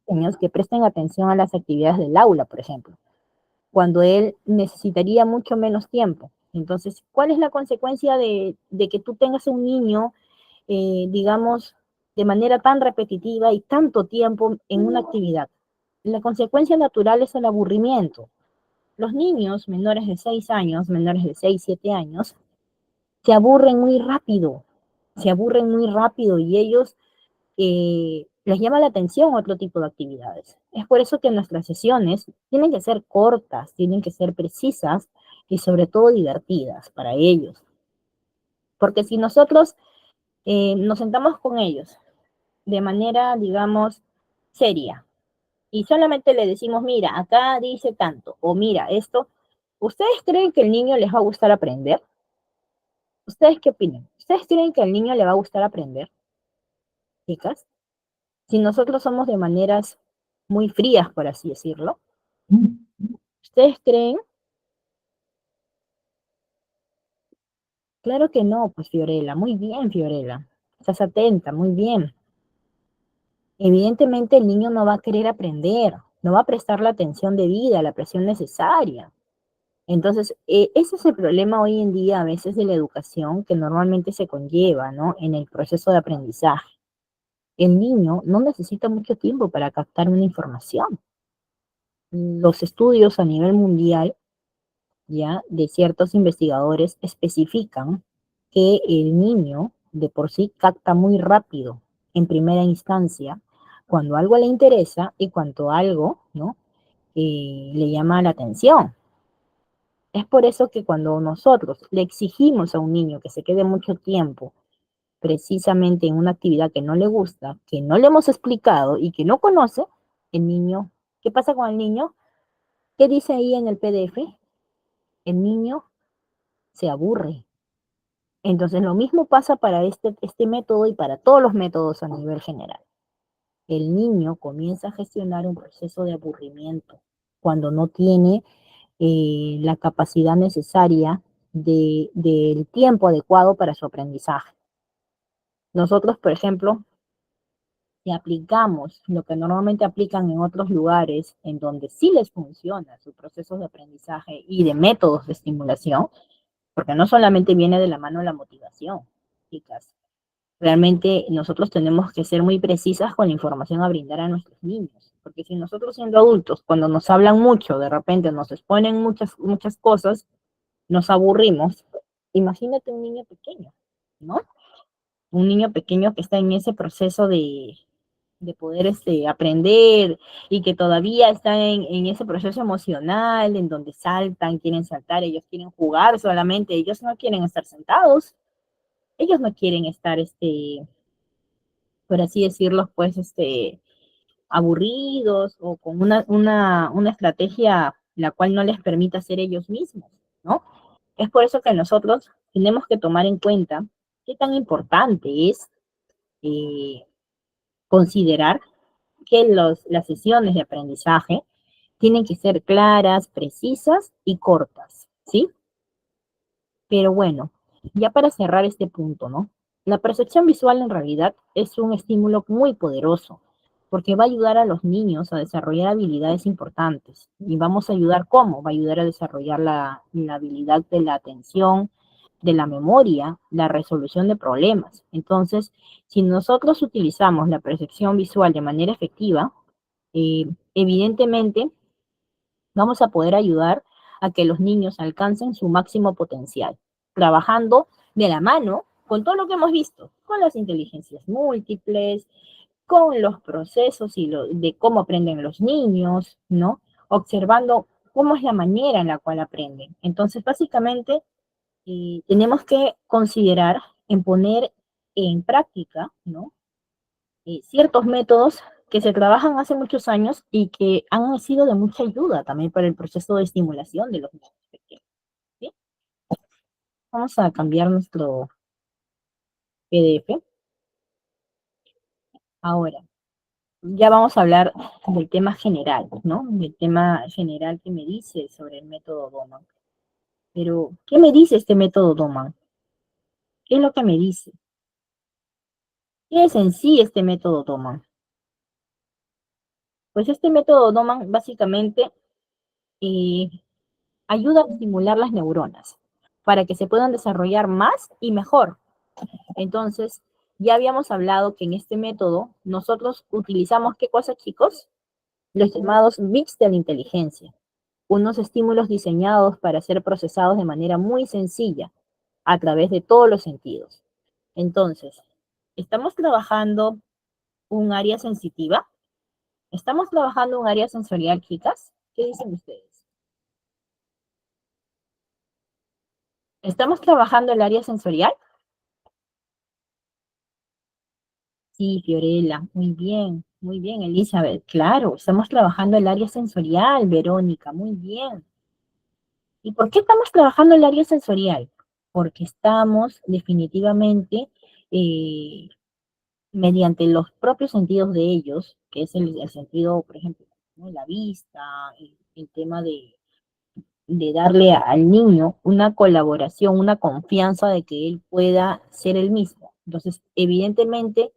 niños que presten atención a las actividades del aula, por ejemplo, cuando él necesitaría mucho menos tiempo. Entonces, ¿cuál es la consecuencia de que tú tengas un niño, digamos, de manera tan repetitiva y tanto tiempo en una actividad? La consecuencia natural es el aburrimiento. Los niños menores de 6 años, menores de 6, 7 años, se aburren muy rápido y ellos les llama la atención otro tipo de actividades. Es por eso que nuestras sesiones tienen que ser cortas, tienen que ser precisas y sobre todo divertidas para ellos. Porque si nosotros nos sentamos con ellos de manera, digamos, seria y solamente le decimos, mira, acá dice tanto, o mira, esto, ¿ustedes creen que el niño les va a gustar aprender? ¿Ustedes qué opinan? ¿Ustedes creen que al niño le va a gustar aprender, chicas? Si nosotros somos de maneras muy frías, por así decirlo, ¿ustedes creen? Claro que no, pues Fiorella, muy bien, Fiorella. Estás atenta, muy bien. Evidentemente el niño no va a querer aprender, no va a prestar la atención debida, la presión necesaria. Entonces, ese es el problema hoy en día a veces de la educación que normalmente se conlleva, ¿no? En el proceso de aprendizaje. El niño no necesita mucho tiempo para captar una información. Los estudios a nivel mundial ya de ciertos investigadores especifican que el niño de por sí capta muy rápido en primera instancia cuando algo le interesa y cuando algo, ¿no? Le llama la atención. Es por eso que cuando nosotros le exigimos a un niño que se quede mucho tiempo precisamente en una actividad que no le gusta, que no le hemos explicado y que no conoce, el niño, ¿qué pasa con el niño? ¿Qué dice ahí en el PDF? El niño se aburre. Entonces, lo mismo pasa para este método y para todos los métodos a nivel general. El niño comienza a gestionar un proceso de aburrimiento cuando no tiene la capacidad necesaria del tiempo adecuado para su aprendizaje. Nosotros, por ejemplo, si aplicamos lo que normalmente aplican en otros lugares, en donde sí les funciona sus procesos de aprendizaje y de métodos de estimulación, porque no solamente viene de la mano la motivación, chicas. Realmente nosotros tenemos que ser muy precisas con la información a brindar a nuestros niños, porque si nosotros siendo adultos, cuando nos hablan mucho, de repente nos exponen muchas cosas, nos aburrimos. Imagínate un niño pequeño, ¿no? Un niño pequeño que está en ese proceso de poder aprender y que todavía está en ese proceso emocional en donde saltan, quieren saltar, ellos quieren jugar solamente, ellos no quieren estar sentados, ellos no quieren estar, por así decirlo, pues, aburridos o con una estrategia la cual no les permita ser ellos mismos, ¿no? Es por eso que nosotros tenemos que tomar en cuenta qué tan importante es eh, considerar que las sesiones de aprendizaje tienen que ser claras, precisas y cortas, ¿sí? Pero bueno, ya para cerrar este punto, ¿no? La percepción visual en realidad es un estímulo muy poderoso porque va a ayudar a los niños a desarrollar habilidades importantes. ¿Y vamos a ayudar cómo? Va a ayudar a desarrollar la habilidad de la atención, de la memoria, la resolución de problemas. Entonces, si nosotros utilizamos la percepción visual de manera efectiva, evidentemente vamos a poder ayudar a que los niños alcancen su máximo potencial, trabajando de la mano con todo lo que hemos visto, con las inteligencias múltiples, con los procesos de cómo aprenden los niños, ¿no? Observando cómo es la manera en la cual aprenden. Entonces, básicamente, tenemos que considerar en poner en práctica, ¿no? Ciertos métodos que se trabajan hace muchos años y que han sido de mucha ayuda también para el proceso de estimulación de los niños pequeños, ¿sí? Vamos a cambiar nuestro PDF. Ahora, ya vamos a hablar del tema general, ¿no? Del tema general que me dice sobre el método Doman. Pero, ¿qué me dice este método Doman? ¿Qué es lo que me dice? ¿Qué es en sí este método Doman? Pues este método Doman básicamente eh, ayuda a estimular las neuronas para que se puedan desarrollar más y mejor. Entonces, ya habíamos hablado que en este método nosotros utilizamos, ¿qué cosa, chicos? Los llamados bits de la inteligencia, unos estímulos diseñados para ser procesados de manera muy sencilla a través de todos los sentidos. Entonces, ¿estamos trabajando un área sensitiva? ¿Estamos trabajando un área sensorial, chicas? ¿Qué dicen ustedes? ¿Estamos trabajando el área sensorial? Sí, Fiorella, muy bien, Elizabeth, claro, estamos trabajando el área sensorial, Verónica, muy bien. ¿Y por qué estamos trabajando el área sensorial? Porque estamos definitivamente, eh, mediante los propios sentidos de ellos, que es el sentido, por ejemplo, ¿no? La vista, el tema de darle al niño una colaboración, una confianza de que él pueda ser el mismo. Entonces, evidentemente,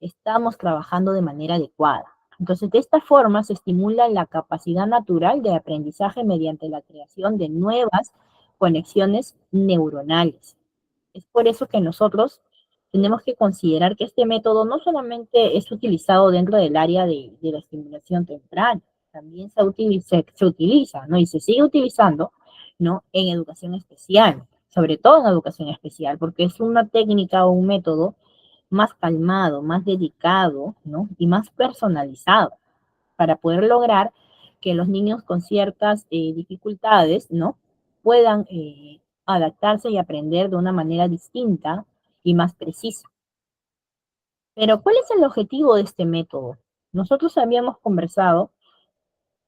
estamos trabajando de manera adecuada. Entonces, de esta forma se estimula la capacidad natural de aprendizaje mediante la creación de nuevas conexiones neuronales. Es por eso que nosotros tenemos que considerar que este método no solamente es utilizado dentro del área de la estimulación temprana, también se utiliza, ¿no? Y se sigue utilizando, ¿no? En educación especial, sobre todo en educación especial, porque es una técnica o un método más calmado, más dedicado, ¿no? Y más personalizado para poder lograr que los niños con ciertas dificultades, ¿no? Puedan adaptarse y aprender de una manera distinta y más precisa. Pero, ¿cuál es el objetivo de este método? Nosotros habíamos conversado,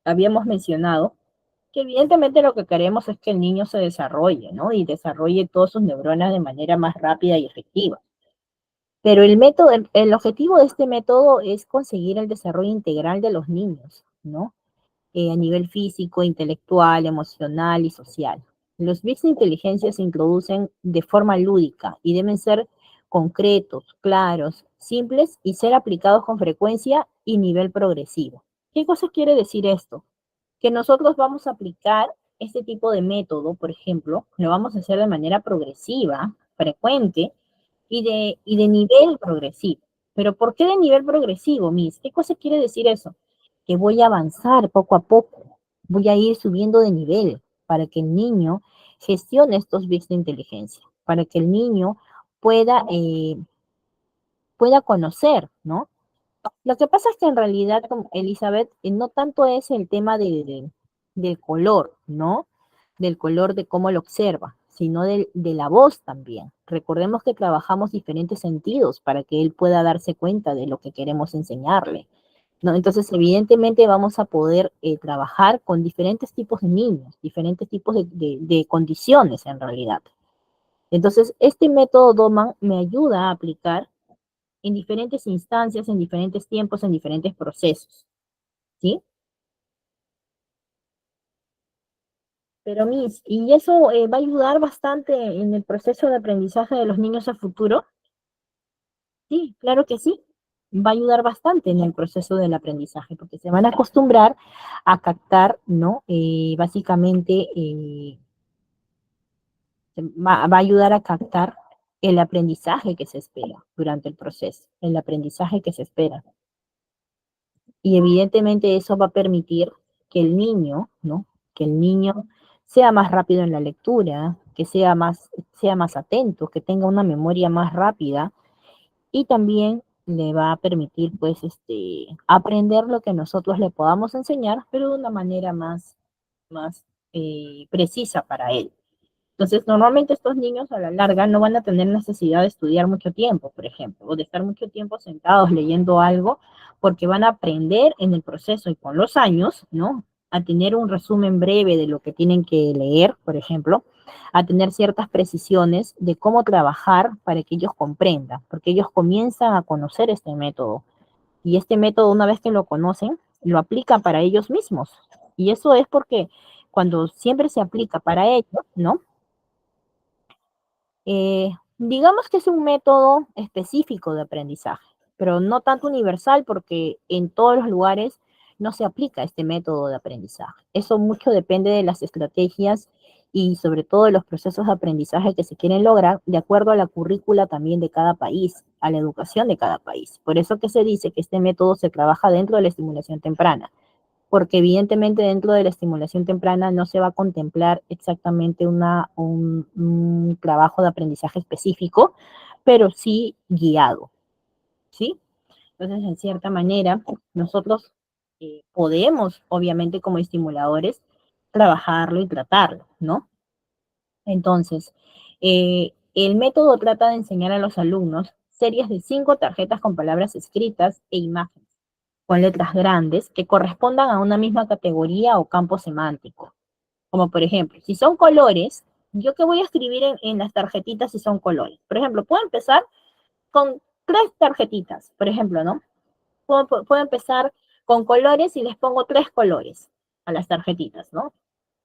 habíamos mencionado que evidentemente lo que queremos es que el niño se desarrolle, ¿no? Y desarrolle todas sus neuronas de manera más rápida y efectiva. Pero el objetivo de este método es conseguir el desarrollo integral de los niños, ¿no? A nivel físico, intelectual, emocional y social. Los bits de inteligencia se introducen de forma lúdica y deben ser concretos, claros, simples y ser aplicados con frecuencia y nivel progresivo. ¿Qué cosa quiere decir esto? Que nosotros vamos a aplicar este tipo de método, por ejemplo, lo vamos a hacer de manera progresiva, frecuente y de nivel progresivo. ¿Pero por qué de nivel progresivo, Miss? ¿Qué cosa quiere decir eso? Que voy a avanzar poco a poco, voy a ir subiendo de nivel para que el niño gestione estos bits de inteligencia, para que el niño pueda, pueda conocer, ¿no? Lo que pasa es que en realidad, como Elizabeth, no tanto es el tema del color, ¿no? Del color de cómo lo observa, sino de la voz también. Recordemos que trabajamos diferentes sentidos para que él pueda darse cuenta de lo que queremos enseñarle, ¿no? Entonces, evidentemente vamos a poder trabajar con diferentes tipos de niños, diferentes tipos de condiciones en realidad. Entonces, este método Doman me ayuda a aplicar en diferentes instancias, en diferentes tiempos, en diferentes procesos, ¿sí? Pero Miss, ¿y eso va a ayudar bastante en el proceso de aprendizaje de los niños a futuro? Sí, claro que sí. Va a ayudar bastante en el proceso del aprendizaje, porque se van a acostumbrar a captar, ¿no? Básicamente, va a ayudar a captar el aprendizaje que se espera durante el proceso, el aprendizaje que se espera. Y evidentemente eso va a permitir que el niño, ¿no? Que el niño sea más rápido en la lectura, que sea más atento, que tenga una memoria más rápida y también le va a permitir, pues, aprender lo que nosotros le podamos enseñar, pero de una manera más precisa para él. Entonces, normalmente estos niños a la larga no van a tener necesidad de estudiar mucho tiempo, por ejemplo, o de estar mucho tiempo sentados leyendo algo, porque van a aprender en el proceso y con los años, ¿no? A tener un resumen breve de lo que tienen que leer, por ejemplo, a tener ciertas precisiones de cómo trabajar para que ellos comprendan, porque ellos comienzan a conocer este método. Y este método, una vez que lo conocen, lo aplican para ellos mismos. Y eso es porque cuando siempre se aplica para ellos, ¿no? Digamos que es un método específico de aprendizaje, pero no tanto universal porque en todos los lugares no se aplica este método de aprendizaje. Eso mucho depende de las estrategias y sobre todo de los procesos de aprendizaje que se quieren lograr de acuerdo a la currícula también de cada país, a la educación de cada país. Por eso que se dice que este método se trabaja dentro de la estimulación temprana, porque evidentemente dentro de la estimulación temprana no se va a contemplar exactamente un trabajo de aprendizaje específico, pero sí guiado, ¿sí? Entonces, en cierta manera, nosotros podemos, obviamente, como estimuladores, trabajarlo y tratarlo, ¿no? Entonces, el método trata de enseñar a los alumnos series de 5 tarjetas con palabras escritas e imágenes con letras grandes que correspondan a una misma categoría o campo semántico. Como por ejemplo, si son colores, ¿yo qué voy a escribir en las tarjetitas si son colores? Por ejemplo, puedo empezar con 3 tarjetitas, por ejemplo, ¿no? Puedo empezar con colores y les pongo 3 colores a las tarjetitas, ¿no?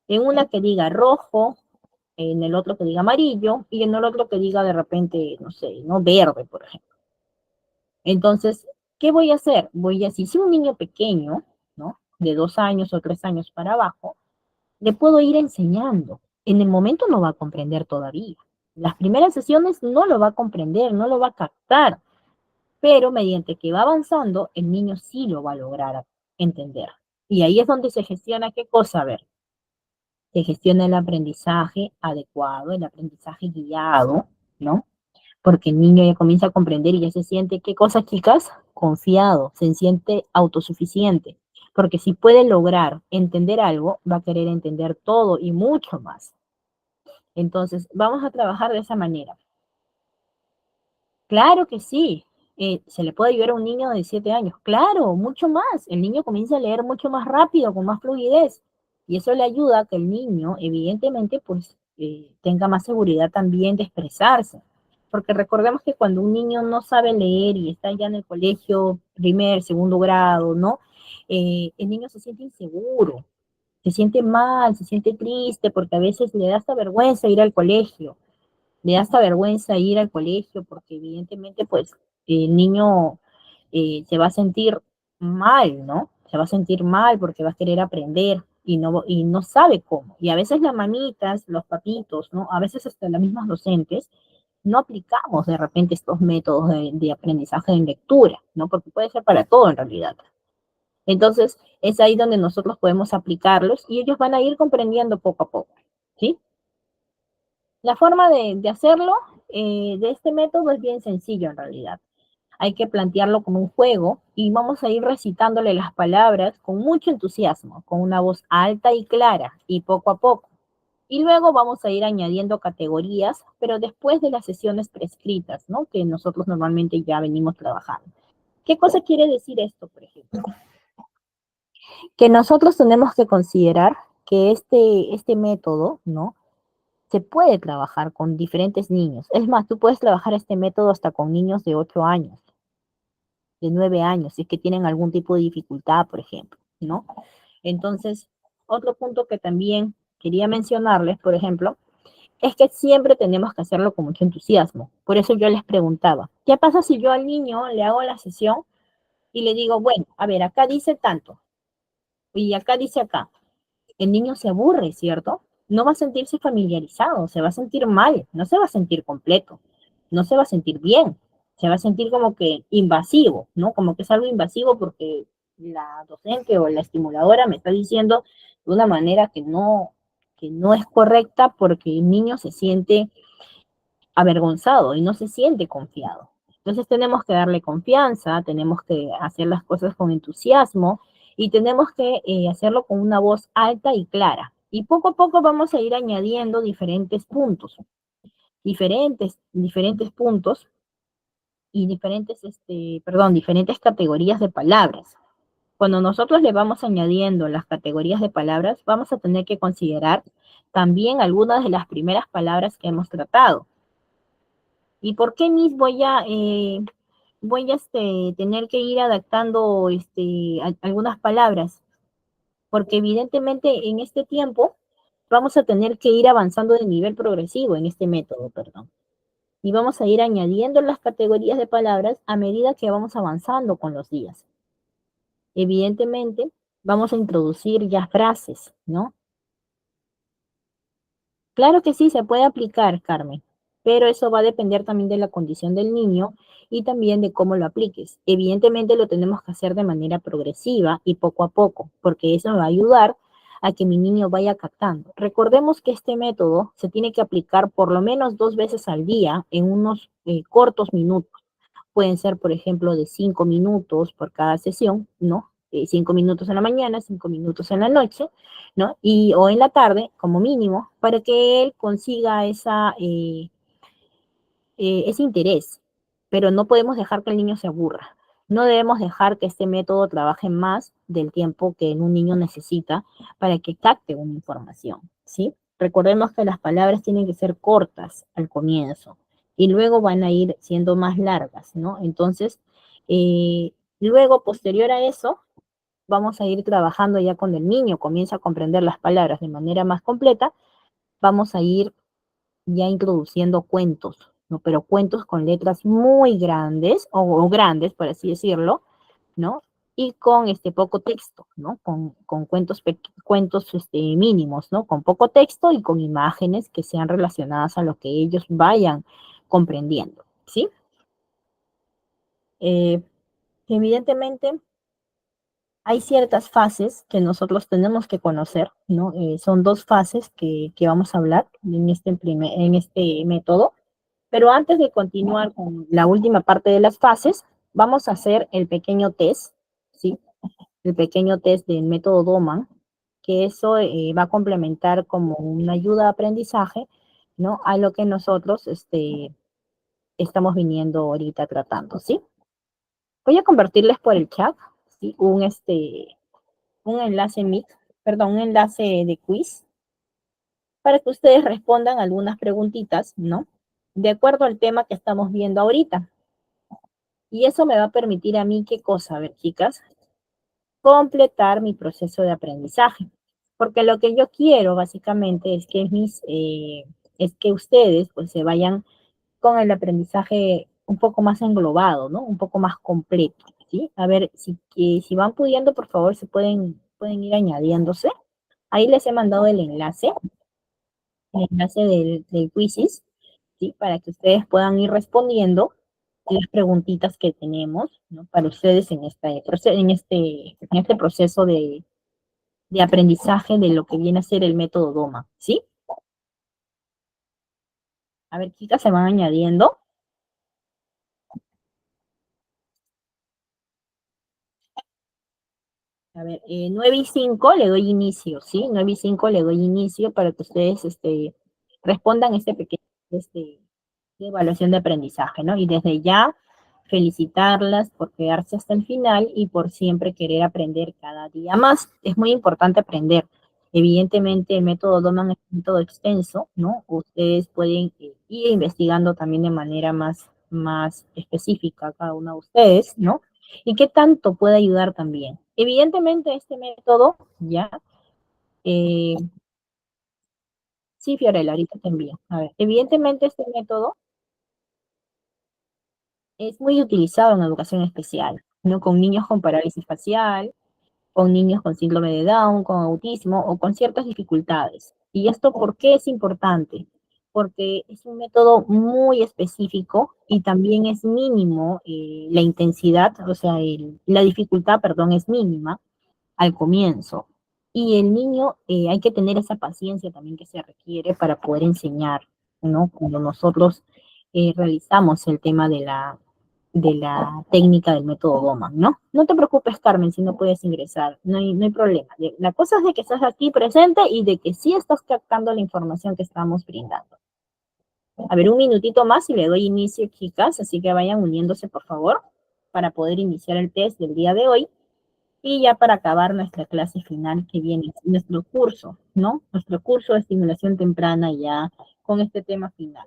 En una que diga rojo, en el otro que diga amarillo y en el otro que diga de repente, no sé, no verde, por ejemplo. Entonces, ¿qué voy a hacer? Si es un niño pequeño, ¿no? De 2 años o 3 años para abajo, le puedo ir enseñando. En el momento no va a comprender todavía. Las primeras sesiones no lo va a comprender, no lo va a captar, pero mediante que va avanzando, el niño sí lo va a lograr entender. Y ahí es donde se gestiona qué cosa, a ver, se gestiona el aprendizaje adecuado, el aprendizaje guiado, ¿no? Porque el niño ya comienza a comprender y ya se siente, ¿qué cosa, chicas? Confiado, se siente autosuficiente, porque si puede lograr entender algo, va a querer entender todo y mucho más. Entonces, vamos a trabajar de esa manera. Claro que sí. ¿Se le puede ayudar a un niño de 7 años? Claro, mucho más. El niño comienza a leer mucho más rápido, con más fluidez. Y eso le ayuda a que el niño, evidentemente, pues tenga más seguridad también de expresarse. Porque recordemos que cuando un niño no sabe leer y está ya en el colegio, primer, segundo grado, ¿no? El niño se siente inseguro, se siente mal, se siente triste, porque a veces le da hasta vergüenza ir al colegio. le da hasta vergüenza ir al colegio porque evidentemente pues el niño se va a sentir mal, ¿no? Se va a sentir mal porque va a querer aprender y no sabe cómo. Y a veces las mamitas, los papitos, ¿no? A veces hasta las mismas docentes no aplicamos de repente estos métodos de aprendizaje en lectura, ¿no? Porque puede ser para todo en realidad. Entonces, es ahí donde nosotros podemos aplicarlos y ellos van a ir comprendiendo poco a poco, ¿sí? La forma de hacerlo de este método es bien sencillo en realidad. Hay que plantearlo como un juego y vamos a ir recitándole las palabras con mucho entusiasmo, con una voz alta y clara y poco a poco. Y luego vamos a ir añadiendo categorías, pero después de las sesiones prescritas, ¿no? Que nosotros normalmente ya venimos trabajando. ¿Qué cosa quiere decir esto, por ejemplo? Que nosotros tenemos que considerar que este método, ¿no? Se puede trabajar con diferentes niños. Es más, tú puedes trabajar este método hasta con niños de 8 años, de 9 años, si es que tienen algún tipo de dificultad, por ejemplo, ¿no? Entonces, otro punto que también quería mencionarles, por ejemplo, es que siempre tenemos que hacerlo con mucho entusiasmo. Por eso yo les preguntaba, ¿qué pasa si yo al niño le hago la sesión y le digo, bueno, a ver, acá dice tanto y acá dice acá? El niño se aburre, ¿cierto? No va a sentirse familiarizado, se va a sentir mal, no se va a sentir completo, no se va a sentir bien, se va a sentir como que invasivo, ¿no? Como que es algo invasivo porque la docente o la estimuladora me está diciendo de una manera que no es correcta porque el niño se siente avergonzado y no se siente confiado. Entonces tenemos que darle confianza, tenemos que hacer las cosas con entusiasmo y tenemos que hacerlo con una voz alta y clara. Y poco a poco vamos a ir añadiendo diferentes puntos y diferentes categorías de palabras. Cuando nosotros le vamos añadiendo las categorías de palabras, vamos a tener que considerar también algunas de las primeras palabras que hemos tratado. ¿Y por qué, Miss, voy a tener que ir adaptando algunas palabras? Porque evidentemente en este tiempo vamos a tener que ir avanzando de nivel progresivo en este método, perdón. Y vamos a ir añadiendo las categorías de palabras a medida que vamos avanzando con los días. Evidentemente, vamos a introducir ya frases, ¿no? Claro que sí, se puede aplicar, Carmen, pero eso va a depender también de la condición del niño y también de cómo lo apliques. Evidentemente lo tenemos que hacer de manera progresiva y poco a poco, porque eso me va a ayudar a que mi niño vaya captando. Recordemos que este método se tiene que aplicar por lo menos 2 veces al día en unos cortos minutos. Pueden ser, por ejemplo, de 5 minutos por cada sesión, ¿no? 5 minutos en la mañana, 5 minutos en la noche, ¿no? O en la tarde, como mínimo, para que él consiga ese interés. Pero no podemos dejar que el niño se aburra. No debemos dejar que este método trabaje más del tiempo que un niño necesita para que capte una información, ¿sí? Recordemos que las palabras tienen que ser cortas al comienzo y luego van a ir siendo más largas, ¿no? Entonces, luego, posterior a eso, vamos a ir trabajando ya cuando el niño comienza a comprender las palabras de manera más completa, vamos a ir ya introduciendo cuentos, ¿no? Pero cuentos con letras muy grandes o grandes, por así decirlo, ¿no? Y con poco texto, ¿no? Con cuentos mínimos, ¿no? Con poco texto y con imágenes que sean relacionadas a lo que ellos vayan comprendiendo, ¿sí? Eh, evidentemente, hay ciertas fases que nosotros tenemos que conocer, ¿no? Son 2 fases que vamos a hablar en este método. Pero antes de continuar con la última parte de las fases, vamos a hacer el pequeño test, ¿sí? El pequeño test del método Doman, que eso va a complementar como una ayuda de aprendizaje, ¿no? A lo que nosotros estamos viniendo ahorita tratando, ¿sí? Voy a compartirles por el chat, ¿sí? Un enlace un enlace de quiz para que ustedes respondan algunas preguntitas, ¿no? De acuerdo al tema que estamos viendo ahorita. Y eso me va a permitir a mí, ¿qué cosa? A ver, chicas, completar mi proceso de aprendizaje. Porque lo que yo quiero, básicamente, es que es que ustedes pues se vayan con el aprendizaje un poco más englobado, ¿no? Un poco más completo, ¿sí? A ver, si van pudiendo, por favor, pueden ir añadiéndose. Ahí les he mandado el enlace del quizzes, ¿sí? Para que ustedes puedan ir respondiendo las preguntitas que tenemos, ¿no? Para ustedes en este proceso de aprendizaje de lo que viene a ser el método DOMA, ¿sí? A ver, chicas, se van añadiendo. A ver, 9 y 5 le doy inicio, ¿sí? 9 y 5 le doy inicio para que ustedes respondan este pequeño este, de evaluación de aprendizaje, ¿no? Y desde ya felicitarlas por quedarse hasta el final y por siempre querer aprender cada día más. Es muy importante aprender. Evidentemente, el método Doman es un método extenso, ¿no? Ustedes pueden ir investigando también de manera más específica cada uno de ustedes, ¿no? Y qué tanto puede ayudar también. Evidentemente, este método, ya, eh, sí, Fiorella, ahorita te envío. A ver, evidentemente este método es muy utilizado en educación especial, ¿no? Con niños con parálisis facial, con niños con síndrome de Down, con autismo o con ciertas dificultades. ¿Y esto por qué es importante? Porque es un método muy específico y también es mínimo la intensidad, o sea, la dificultad, perdón, es mínima al comienzo. Y el niño, hay que tener esa paciencia también que se requiere para poder enseñar, ¿no? Cuando nosotros realizamos el tema de la técnica del método Goman, ¿no? No te preocupes, Carmen, si no puedes ingresar, no hay problema. La cosa es de que estás aquí presente y de que sí estás captando la información que estamos brindando. A ver, un minutito más y le doy inicio, chicas, así que vayan uniéndose, por favor, para poder iniciar el test del día de hoy. Y ya para acabar nuestra clase final que viene, nuestro curso, ¿no? Nuestro curso de estimulación temprana ya con este tema final.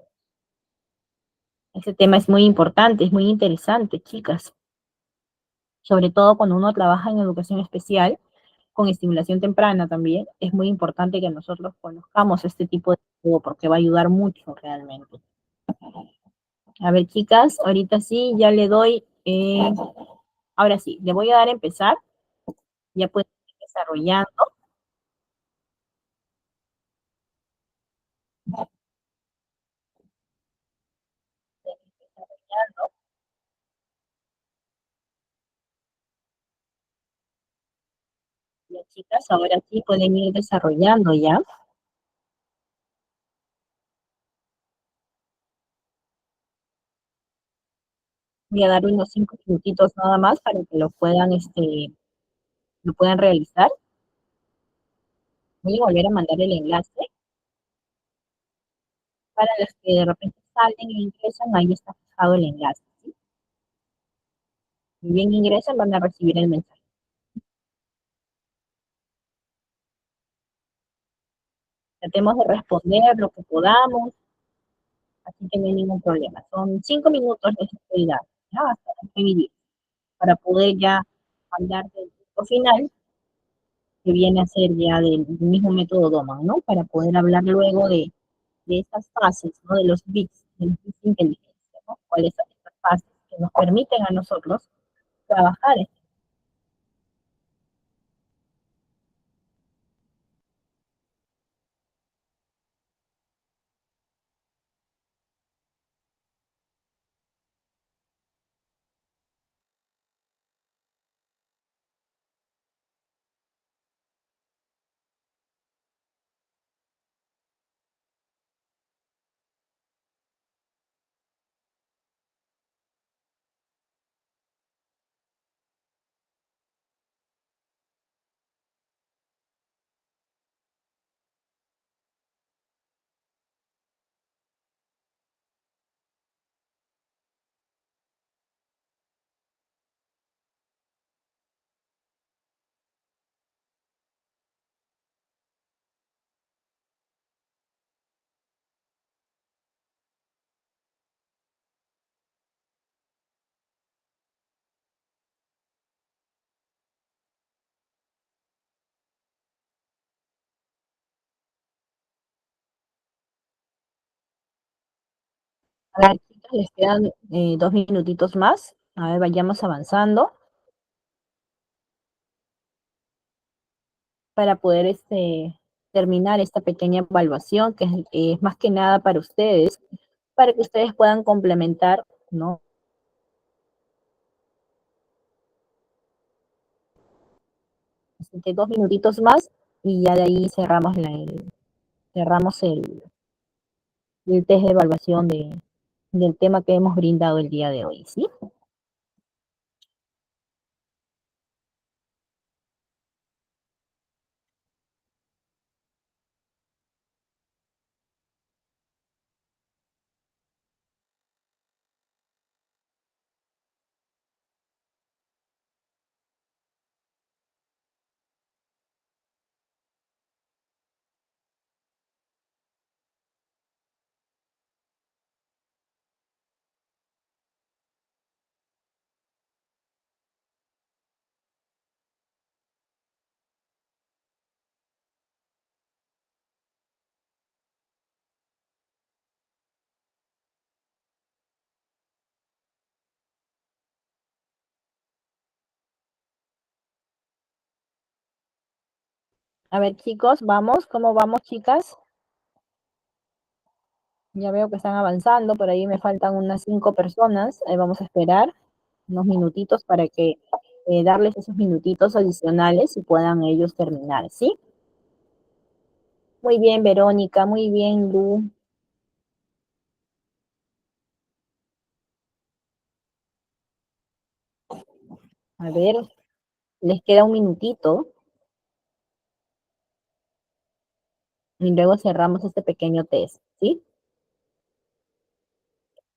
Este tema es muy importante, es muy interesante, chicas. Sobre todo cuando uno trabaja en educación especial, con estimulación temprana también, es muy importante que nosotros conozcamos este tipo de método porque va a ayudar mucho realmente. A ver, chicas, ahorita sí, ya le doy, ahora sí, le voy a dar a empezar, ya pueden ir desarrollando. Ya, chicas, ahora sí pueden ir desarrollando ya. Voy a dar unos 5 minutitos nada más para que lo puedan realizar. Voy a volver a mandar el enlace para los que de repente salen e ingresan, ahí está fijado el enlace, ¿sí? Y bien ingresan, van a recibir el mensaje. Tratemos de responder lo que podamos, así que no hay ningún problema. Son 5 minutos de seguridad, ¿ya? Hasta dividir, para poder ya hablar del punto final, que viene a ser ya del mismo método Doman, ¿no? Para poder hablar luego de estas fases, ¿no? De los bits de inteligencia, ¿no? ¿Cuáles son estas fases que nos permiten a nosotros trabajar A ver, chicas, les quedan 2 minutitos más. A ver, vayamos avanzando para poder terminar esta pequeña evaluación que es más que nada para ustedes, para que ustedes puedan complementar, ¿no? Así que 2 minutitos más y ya de ahí cerramos el test de evaluación del tema que hemos brindado el día de hoy, ¿sí? A ver, chicos, vamos, ¿cómo vamos, chicas? Ya veo que están avanzando, por ahí me faltan unas 5 personas. Vamos a esperar unos minutitos para que darles esos minutitos adicionales y puedan ellos terminar, ¿sí? Muy bien, Verónica, muy bien, Lu. A ver, les queda un minutito y luego cerramos este pequeño test, ¿sí?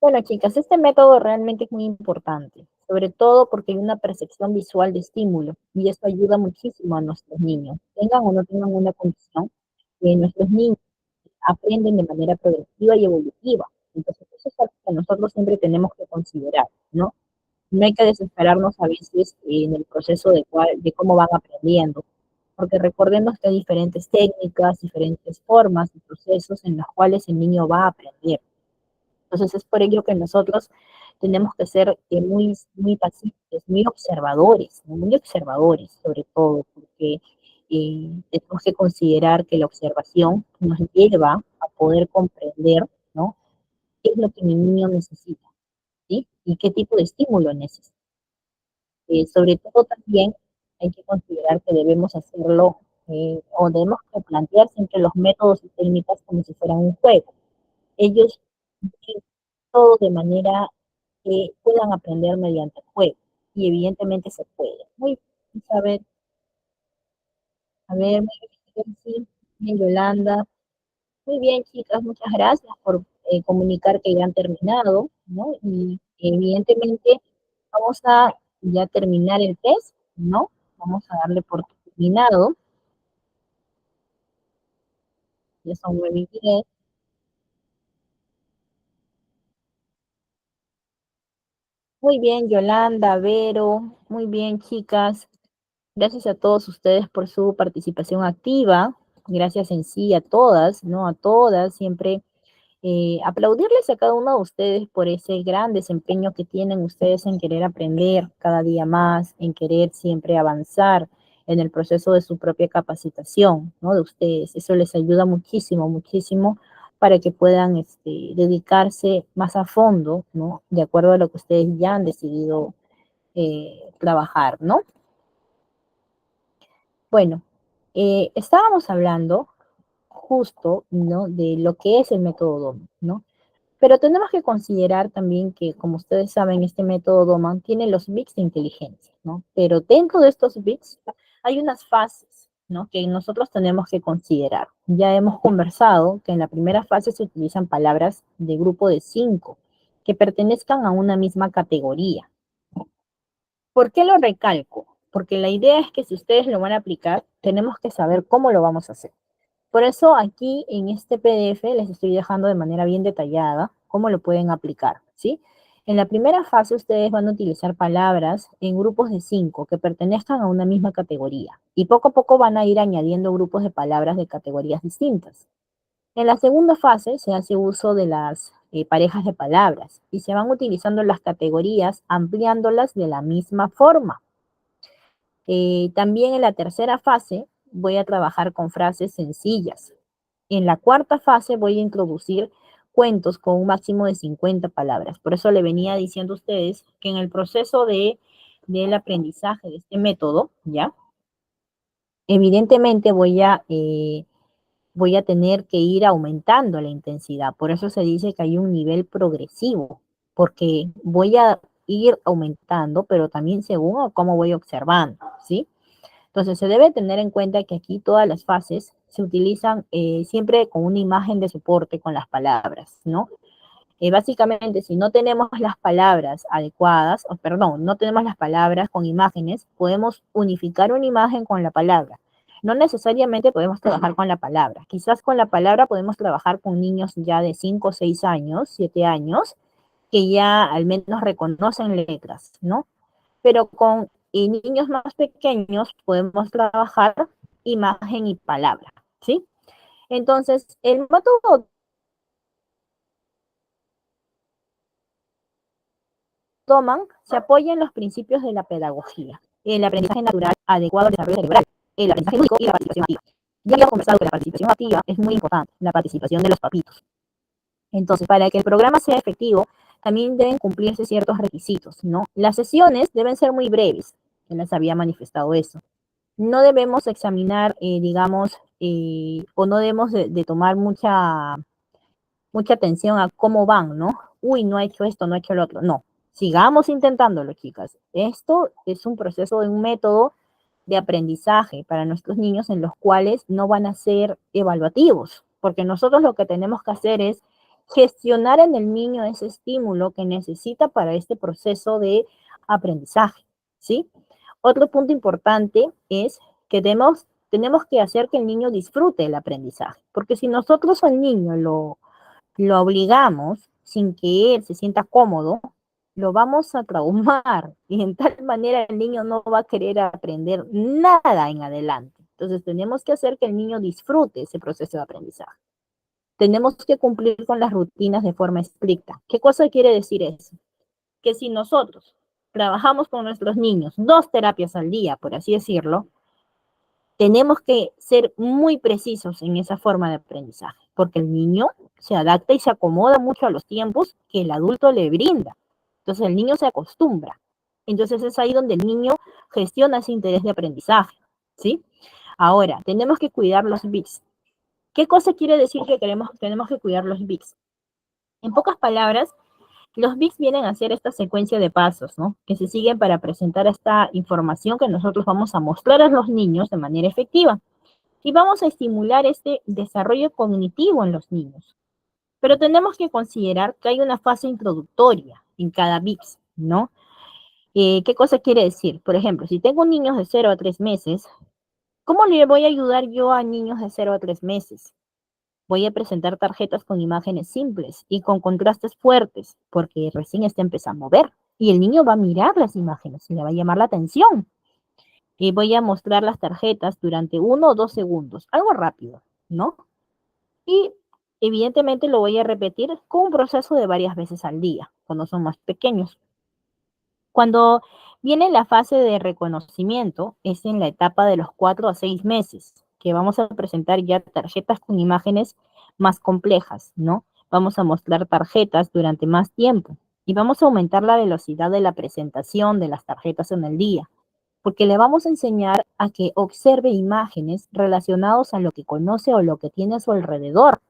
Bueno, chicas, este método realmente es muy importante, sobre todo porque hay una percepción visual de estímulo y eso ayuda muchísimo a nuestros niños. Tengan o no tengan una condición, nuestros niños aprenden de manera progresiva y evolutiva. Entonces, eso es algo que nosotros siempre tenemos que considerar, ¿no? No hay que desesperarnos a veces en el proceso de cómo van aprendiendo, porque recordemos que hay diferentes técnicas, diferentes formas y procesos en los cuales el niño va a aprender. Entonces es por ello que nosotros tenemos que ser muy, muy pacientes, muy observadores, ¿no? Muy observadores sobre todo, porque tenemos que considerar que la observación nos lleva a poder comprender, ¿no? ¿Qué es lo que mi niño necesita? ¿Sí? Y qué tipo de estímulo necesita. Sobre todo también hay que considerar que debemos hacerlo o debemos que plantear siempre los métodos y técnicas como si fueran un juego. Ellos ven todo de manera que puedan aprender mediante el juego y evidentemente se puede. Muy bien, a ver, muy bien, sí, bien, Yolanda. Muy bien, chicas, muchas gracias por comunicar que ya han terminado, ¿no? Y evidentemente vamos a ya terminar el test, ¿no? Vamos a darle por terminado, ya son 9:10. Muy bien, Yolanda, Vero, muy bien, chicas. Gracias a todos ustedes por su participación activa. Gracias en sí a todas, ¿no? A todas, siempre aplaudirles a cada uno de ustedes por ese gran desempeño que tienen ustedes en querer aprender cada día más, en querer siempre avanzar en el proceso de su propia capacitación, ¿no? De ustedes. Eso les ayuda muchísimo, muchísimo para que puedan dedicarse más a fondo, ¿no? De acuerdo a lo que ustedes ya han decidido trabajar, ¿no? Bueno, estábamos hablando justo, ¿no? De lo que es el método DOM, ¿no? Pero tenemos que considerar también que, como ustedes saben, este método Doman tiene los bits de inteligencia, ¿no? Pero dentro de estos bits hay unas fases, ¿no? Que nosotros tenemos que considerar. Ya hemos conversado que en la primera fase se utilizan palabras de grupo de 5 que pertenezcan a una misma categoría. ¿Por qué lo recalco? Porque la idea es que si ustedes lo van a aplicar, tenemos que saber cómo lo vamos a hacer. Por eso aquí en este PDF les estoy dejando de manera bien detallada cómo lo pueden aplicar, ¿sí? En la primera fase ustedes van a utilizar palabras en grupos de 5 que pertenezcan a una misma categoría y poco a poco van a ir añadiendo grupos de palabras de categorías distintas. En la segunda fase se hace uso de las parejas de palabras y se van utilizando las categorías ampliándolas de la misma forma. También en la tercera fase voy a trabajar con frases sencillas. En la cuarta fase voy a introducir cuentos con un máximo de 50 palabras. Por eso le venía diciendo a ustedes que en el proceso del aprendizaje de este método, ¿ya? Evidentemente voy a tener que ir aumentando la intensidad. Por eso se dice que hay un nivel progresivo, porque voy a ir aumentando, pero también según cómo voy observando, ¿sí? Entonces se debe tener en cuenta que aquí todas las fases se utilizan siempre con una imagen de soporte con las palabras, ¿no? Básicamente, si no tenemos las palabras adecuadas, o perdón, no tenemos las palabras con imágenes, podemos unificar una imagen con la palabra. No necesariamente podemos trabajar con la palabra. Quizás con la palabra podemos trabajar con niños ya de 5, 6 años, 7 años, que ya al menos reconocen letras, ¿no? Pero con niños más pequeños podemos trabajar imagen y palabra, ¿sí? Entonces, el método toman se apoya en los principios de la pedagogía, el aprendizaje natural adecuado al desarrollo cerebral, el aprendizaje lúdico y la participación activa. Ya habíamos conversado que la participación activa es muy importante, la participación de los papitos. Entonces, para que el programa sea efectivo, también deben cumplirse ciertos requisitos, ¿no? Las sesiones deben ser muy breves, que les había manifestado eso. No debemos examinar, digamos, o no debemos de tomar mucha atención a cómo van, ¿no? Uy, no ha hecho esto, no ha hecho lo otro. No, sigamos intentándolo, chicas. Esto es un proceso de un método de aprendizaje para nuestros niños en los cuales no van a ser evaluativos, porque nosotros lo que tenemos que hacer es gestionar en el niño ese estímulo que necesita para este proceso de aprendizaje, ¿sí? Otro punto importante es que tenemos que hacer que el niño disfrute el aprendizaje, porque si nosotros al niño lo obligamos sin que él se sienta cómodo, lo vamos a traumar y en tal manera el niño no va a querer aprender nada en adelante. Entonces tenemos que hacer que el niño disfrute ese proceso de aprendizaje. Tenemos que cumplir con las rutinas de forma estricta. ¿Qué cosa quiere decir eso? Que si nosotros trabajamos con nuestros niños 2 terapias al día, por así decirlo, tenemos que ser muy precisos en esa forma de aprendizaje, porque el niño se adapta y se acomoda mucho a los tiempos que el adulto le brinda. Entonces el niño se acostumbra. Entonces es ahí donde el niño gestiona ese interés de aprendizaje, ¿sí? Ahora, tenemos que cuidar los bits. ¿Qué cosa quiere decir que tenemos que cuidar los bits? En pocas palabras, los bits vienen a ser esta secuencia de pasos, ¿no? Que se siguen para presentar esta información que nosotros vamos a mostrar a los niños de manera efectiva. Y vamos a estimular este desarrollo cognitivo en los niños. Pero tenemos que considerar que hay una fase introductoria en cada BIPS, ¿no? ¿Qué cosa quiere decir? Por ejemplo, si tengo niños de 0 a 3 meses, ¿cómo le voy a ayudar yo a niños de 0 a 3 meses? Voy a presentar tarjetas con imágenes simples y con contrastes fuertes, porque recién está empezando a ver. Y el niño va a mirar las imágenes y le va a llamar la atención. Y voy a mostrar las tarjetas durante 1 o 2 segundos, algo rápido, ¿no? Y evidentemente lo voy a repetir con un proceso de varias veces al día, cuando son más pequeños. Cuando viene la fase de reconocimiento, es en la etapa de los 4 a 6 meses, que vamos a presentar ya tarjetas con imágenes más complejas, ¿no? Vamos a mostrar tarjetas durante más tiempo y vamos a aumentar la velocidad de la presentación de las tarjetas en el día, porque le vamos a enseñar a que observe imágenes relacionadas a lo que conoce o lo que tiene a su alrededor.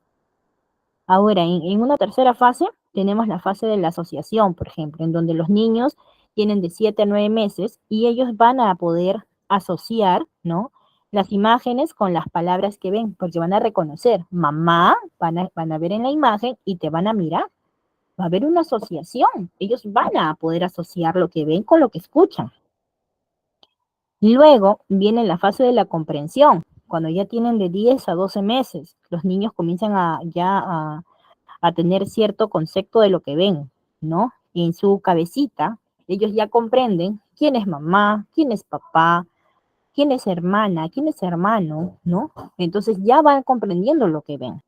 Ahora, en una tercera fase, tenemos la fase de la asociación, por ejemplo, en donde los niños tienen de 7 a 9 meses y ellos van a poder asociar, ¿no? Las imágenes con las palabras que ven, porque van a reconocer, mamá, van a ver en la imagen y te van a mirar. Va a haber una asociación. Ellos van a poder asociar lo que ven con lo que escuchan. Luego viene la fase de la comprensión, cuando ya tienen de 10 a 12 meses. Los niños comienzan a tener cierto concepto de lo que ven, ¿no? En su cabecita, ellos ya comprenden quién es mamá, quién es papá, quién es hermana, quién es hermano, ¿no? Entonces ya van comprendiendo lo que ven.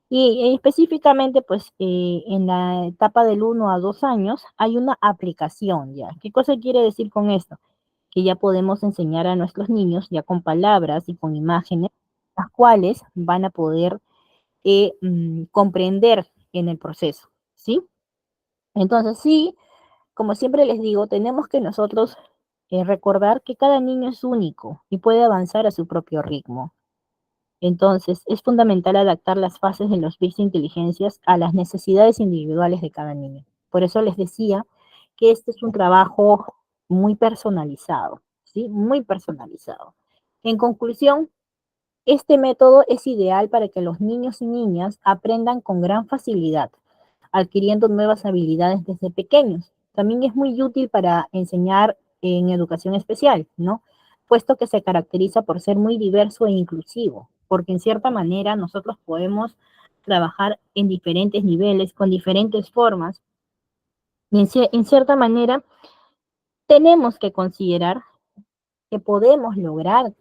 Y específicamente, pues en la etapa del 1 a 2 años hay una aplicación ya. ¿Qué cosa quiere decir con esto? Que ya podemos enseñar a nuestros niños ya con palabras y con imágenes, las cuales van a poder comprender en el proceso, ¿sí? Entonces, sí, como siempre les digo, tenemos que nosotros recordar que cada niño es único y puede avanzar a su propio ritmo. Entonces, es fundamental adaptar las fases de los bits de inteligencias a las necesidades individuales de cada niño. Por eso les decía que este es un trabajo muy personalizado, ¿sí? Muy personalizado. En conclusión, este método es ideal para que los niños y niñas aprendan con gran facilidad, adquiriendo nuevas habilidades desde pequeños. También es muy útil para enseñar en educación especial, ¿no? Puesto que se caracteriza por ser muy diverso e inclusivo, porque en cierta manera nosotros podemos trabajar en diferentes niveles, con diferentes formas, y en cierta manera tenemos que considerar que podemos lograr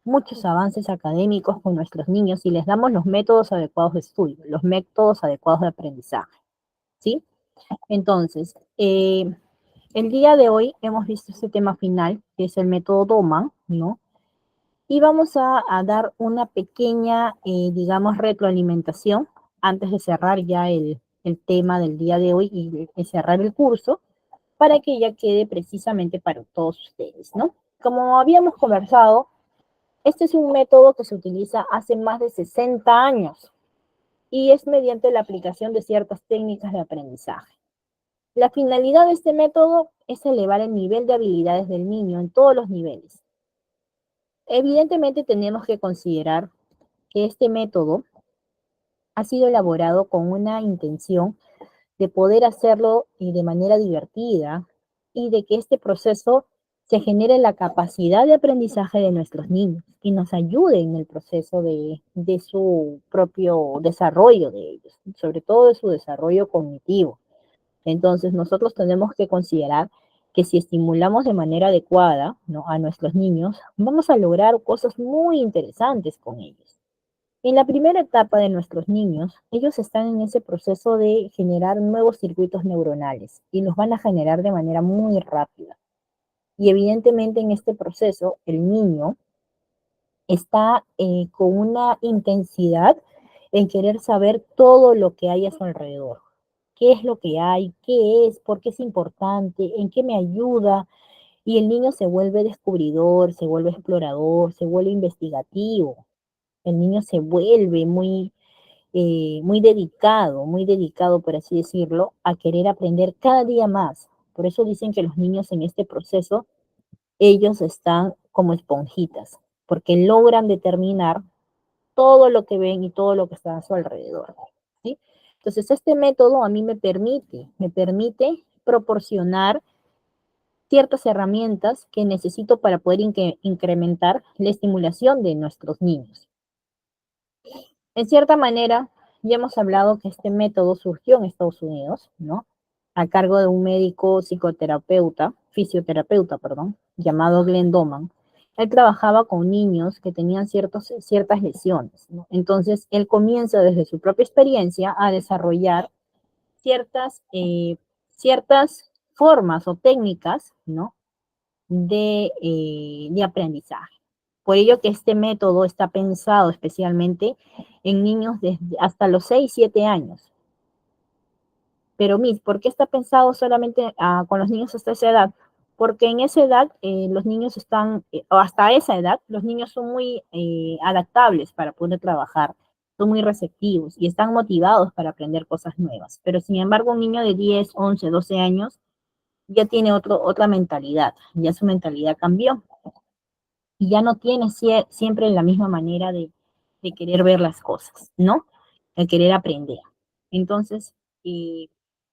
muchos avances académicos con nuestros niños si les damos los métodos adecuados de estudio, los métodos adecuados de aprendizaje, ¿sí? Entonces, el día de hoy hemos visto este tema final, que es el método Doman, ¿no? Y vamos a dar una pequeña, digamos, retroalimentación antes de cerrar ya el tema del día de hoy y cerrar el curso, para que ya quede precisamente para todos ustedes, ¿no? Como habíamos conversado, este es un método que se utiliza hace más de 60 años y es mediante la aplicación de ciertas técnicas de aprendizaje. La finalidad de este método es elevar el nivel de habilidades del niño en todos los niveles. Evidentemente tenemos que considerar que este método ha sido elaborado con una intención de poder hacerlo de manera divertida y de que este proceso se genere la capacidad de aprendizaje de nuestros niños y nos ayude en el proceso de su propio desarrollo de ellos, sobre todo de su desarrollo cognitivo. Entonces, nosotros tenemos que considerar que si estimulamos de manera adecuada, ¿no?, a nuestros niños, vamos a lograr cosas muy interesantes con ellos. En la primera etapa de nuestros niños, ellos están en ese proceso de generar nuevos circuitos neuronales y los van a generar de manera muy rápida. Y evidentemente en este proceso, el niño está con una intensidad en querer saber todo lo que hay a su alrededor. ¿Qué es lo que hay? ¿Qué es? ¿Por qué es importante? ¿En qué me ayuda? Y el niño se vuelve descubridor, se vuelve explorador, se vuelve investigativo. El niño se vuelve muy dedicado, por así decirlo, a querer aprender cada día más. Por eso dicen que los niños en este proceso, ellos están como esponjitas, porque logran determinar todo lo que ven y todo lo que está a su alrededor, ¿sí? Entonces, este método a mí me permite proporcionar ciertas herramientas que necesito para poder incrementar la estimulación de nuestros niños. En cierta manera, ya hemos hablado que este método surgió en Estados Unidos, ¿no? A cargo de un médico fisioterapeuta, perdón, llamado Glenn Doman. Él trabajaba con niños que tenían ciertas lesiones, ¿no? Entonces, él comienza desde su propia experiencia a desarrollar ciertas formas o técnicas, ¿no?, de aprendizaje. Por ello que este método está pensado especialmente en niños desde hasta los 6 7 años. Pero, Miss, ¿por qué está pensado solamente con los niños hasta esa edad? Porque en esa edad los niños o hasta esa edad, los niños son muy adaptables para poder trabajar, son muy receptivos y están motivados para aprender cosas nuevas. Pero, sin embargo, un niño de 10 11 12 años ya tiene otra mentalidad, ya su mentalidad cambió y ya no tiene siempre la misma manera de querer ver las cosas, ¿no? El querer aprender. Entonces, eh,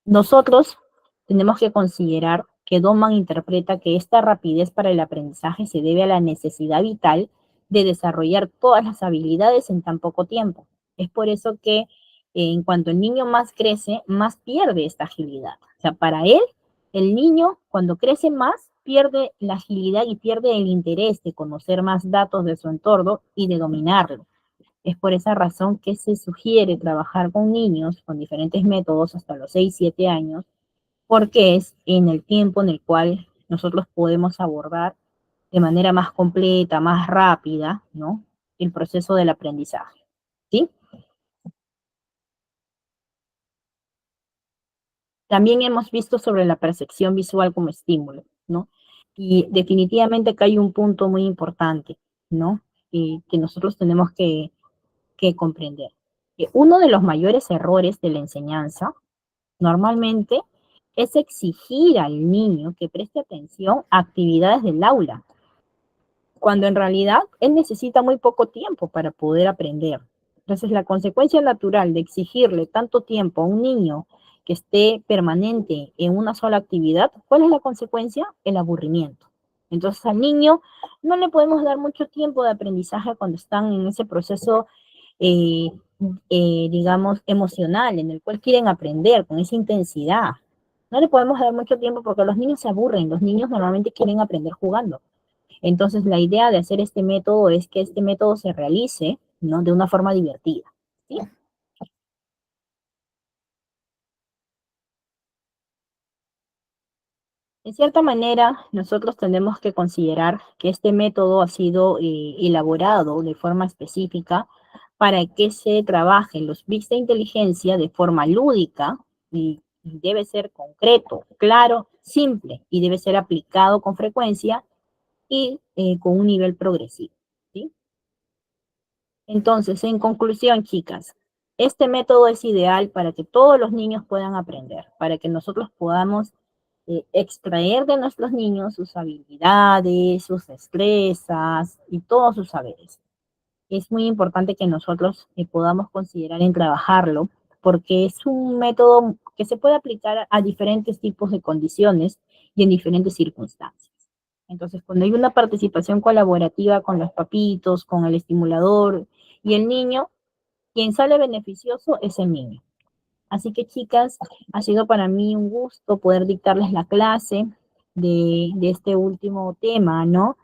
nosotros tenemos que considerar que Doman interpreta que esta rapidez para el aprendizaje se debe a la necesidad vital de desarrollar todas las habilidades en tan poco tiempo. Es por eso que en cuanto el niño más crece, más pierde esta agilidad. O sea, para él, el niño cuando crece más pierde la agilidad y pierde el interés de conocer más datos de su entorno y de dominarlo. Es por esa razón que se sugiere trabajar con niños con diferentes métodos hasta los 6, 7 años, porque es en el tiempo en el cual nosotros podemos abordar de manera más completa, más rápida, ¿no? El proceso del aprendizaje, ¿sí? También hemos visto sobre la percepción visual como estímulo, ¿no? Y definitivamente acá hay un punto muy importante, ¿no? Que nosotros tenemos que comprender. Que uno de los mayores errores de la enseñanza normalmente es exigir al niño que preste atención a actividades del aula, cuando en realidad él necesita muy poco tiempo para poder aprender. Entonces, la consecuencia natural de exigirle tanto tiempo a un niño que esté permanente en una sola actividad, ¿cuál es la consecuencia? El aburrimiento. Entonces, al niño no le podemos dar mucho tiempo de aprendizaje cuando están en ese proceso, eh, digamos, emocional, en el cual quieren aprender con esa intensidad. No le podemos dar mucho tiempo porque los niños se aburren, los niños normalmente quieren aprender jugando. Entonces, la idea de hacer este método es que este método se realice, ¿no? De una forma divertida, ¿sí? En cierta manera, nosotros tenemos que considerar que este método ha sido elaborado de forma específica para que se trabajen los bits de inteligencia de forma lúdica y debe ser concreto, claro, simple y debe ser aplicado con frecuencia y con un nivel progresivo, ¿sí? Entonces, en conclusión, chicas, este método es ideal para que todos los niños puedan aprender, para que nosotros podamos extraer de nuestros niños sus habilidades, sus destrezas y todos sus saberes. Es muy importante que nosotros podamos considerar en trabajarlo, porque es un método que se puede aplicar a diferentes tipos de condiciones y en diferentes circunstancias. Entonces, cuando hay una participación colaborativa con los papitos, con el estimulador y el niño, quien sale beneficioso es el niño. Así que, chicas, ha sido para mí un gusto poder dictarles la clase de este último tema, ¿no?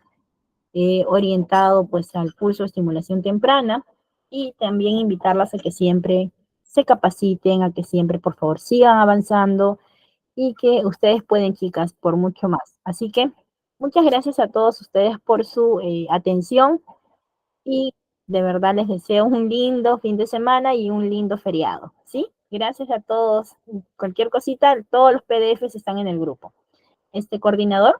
Orientado pues al curso de estimulación temprana y también invitarlas a que siempre se capaciten, a que siempre por favor sigan avanzando y que ustedes pueden, chicas, por mucho más. Así que muchas gracias a todos ustedes por su atención y de verdad les deseo un lindo fin de semana y un lindo feriado, ¿sí? Gracias a todos. Cualquier cosita, todos los PDFs están en el grupo. Este coordinador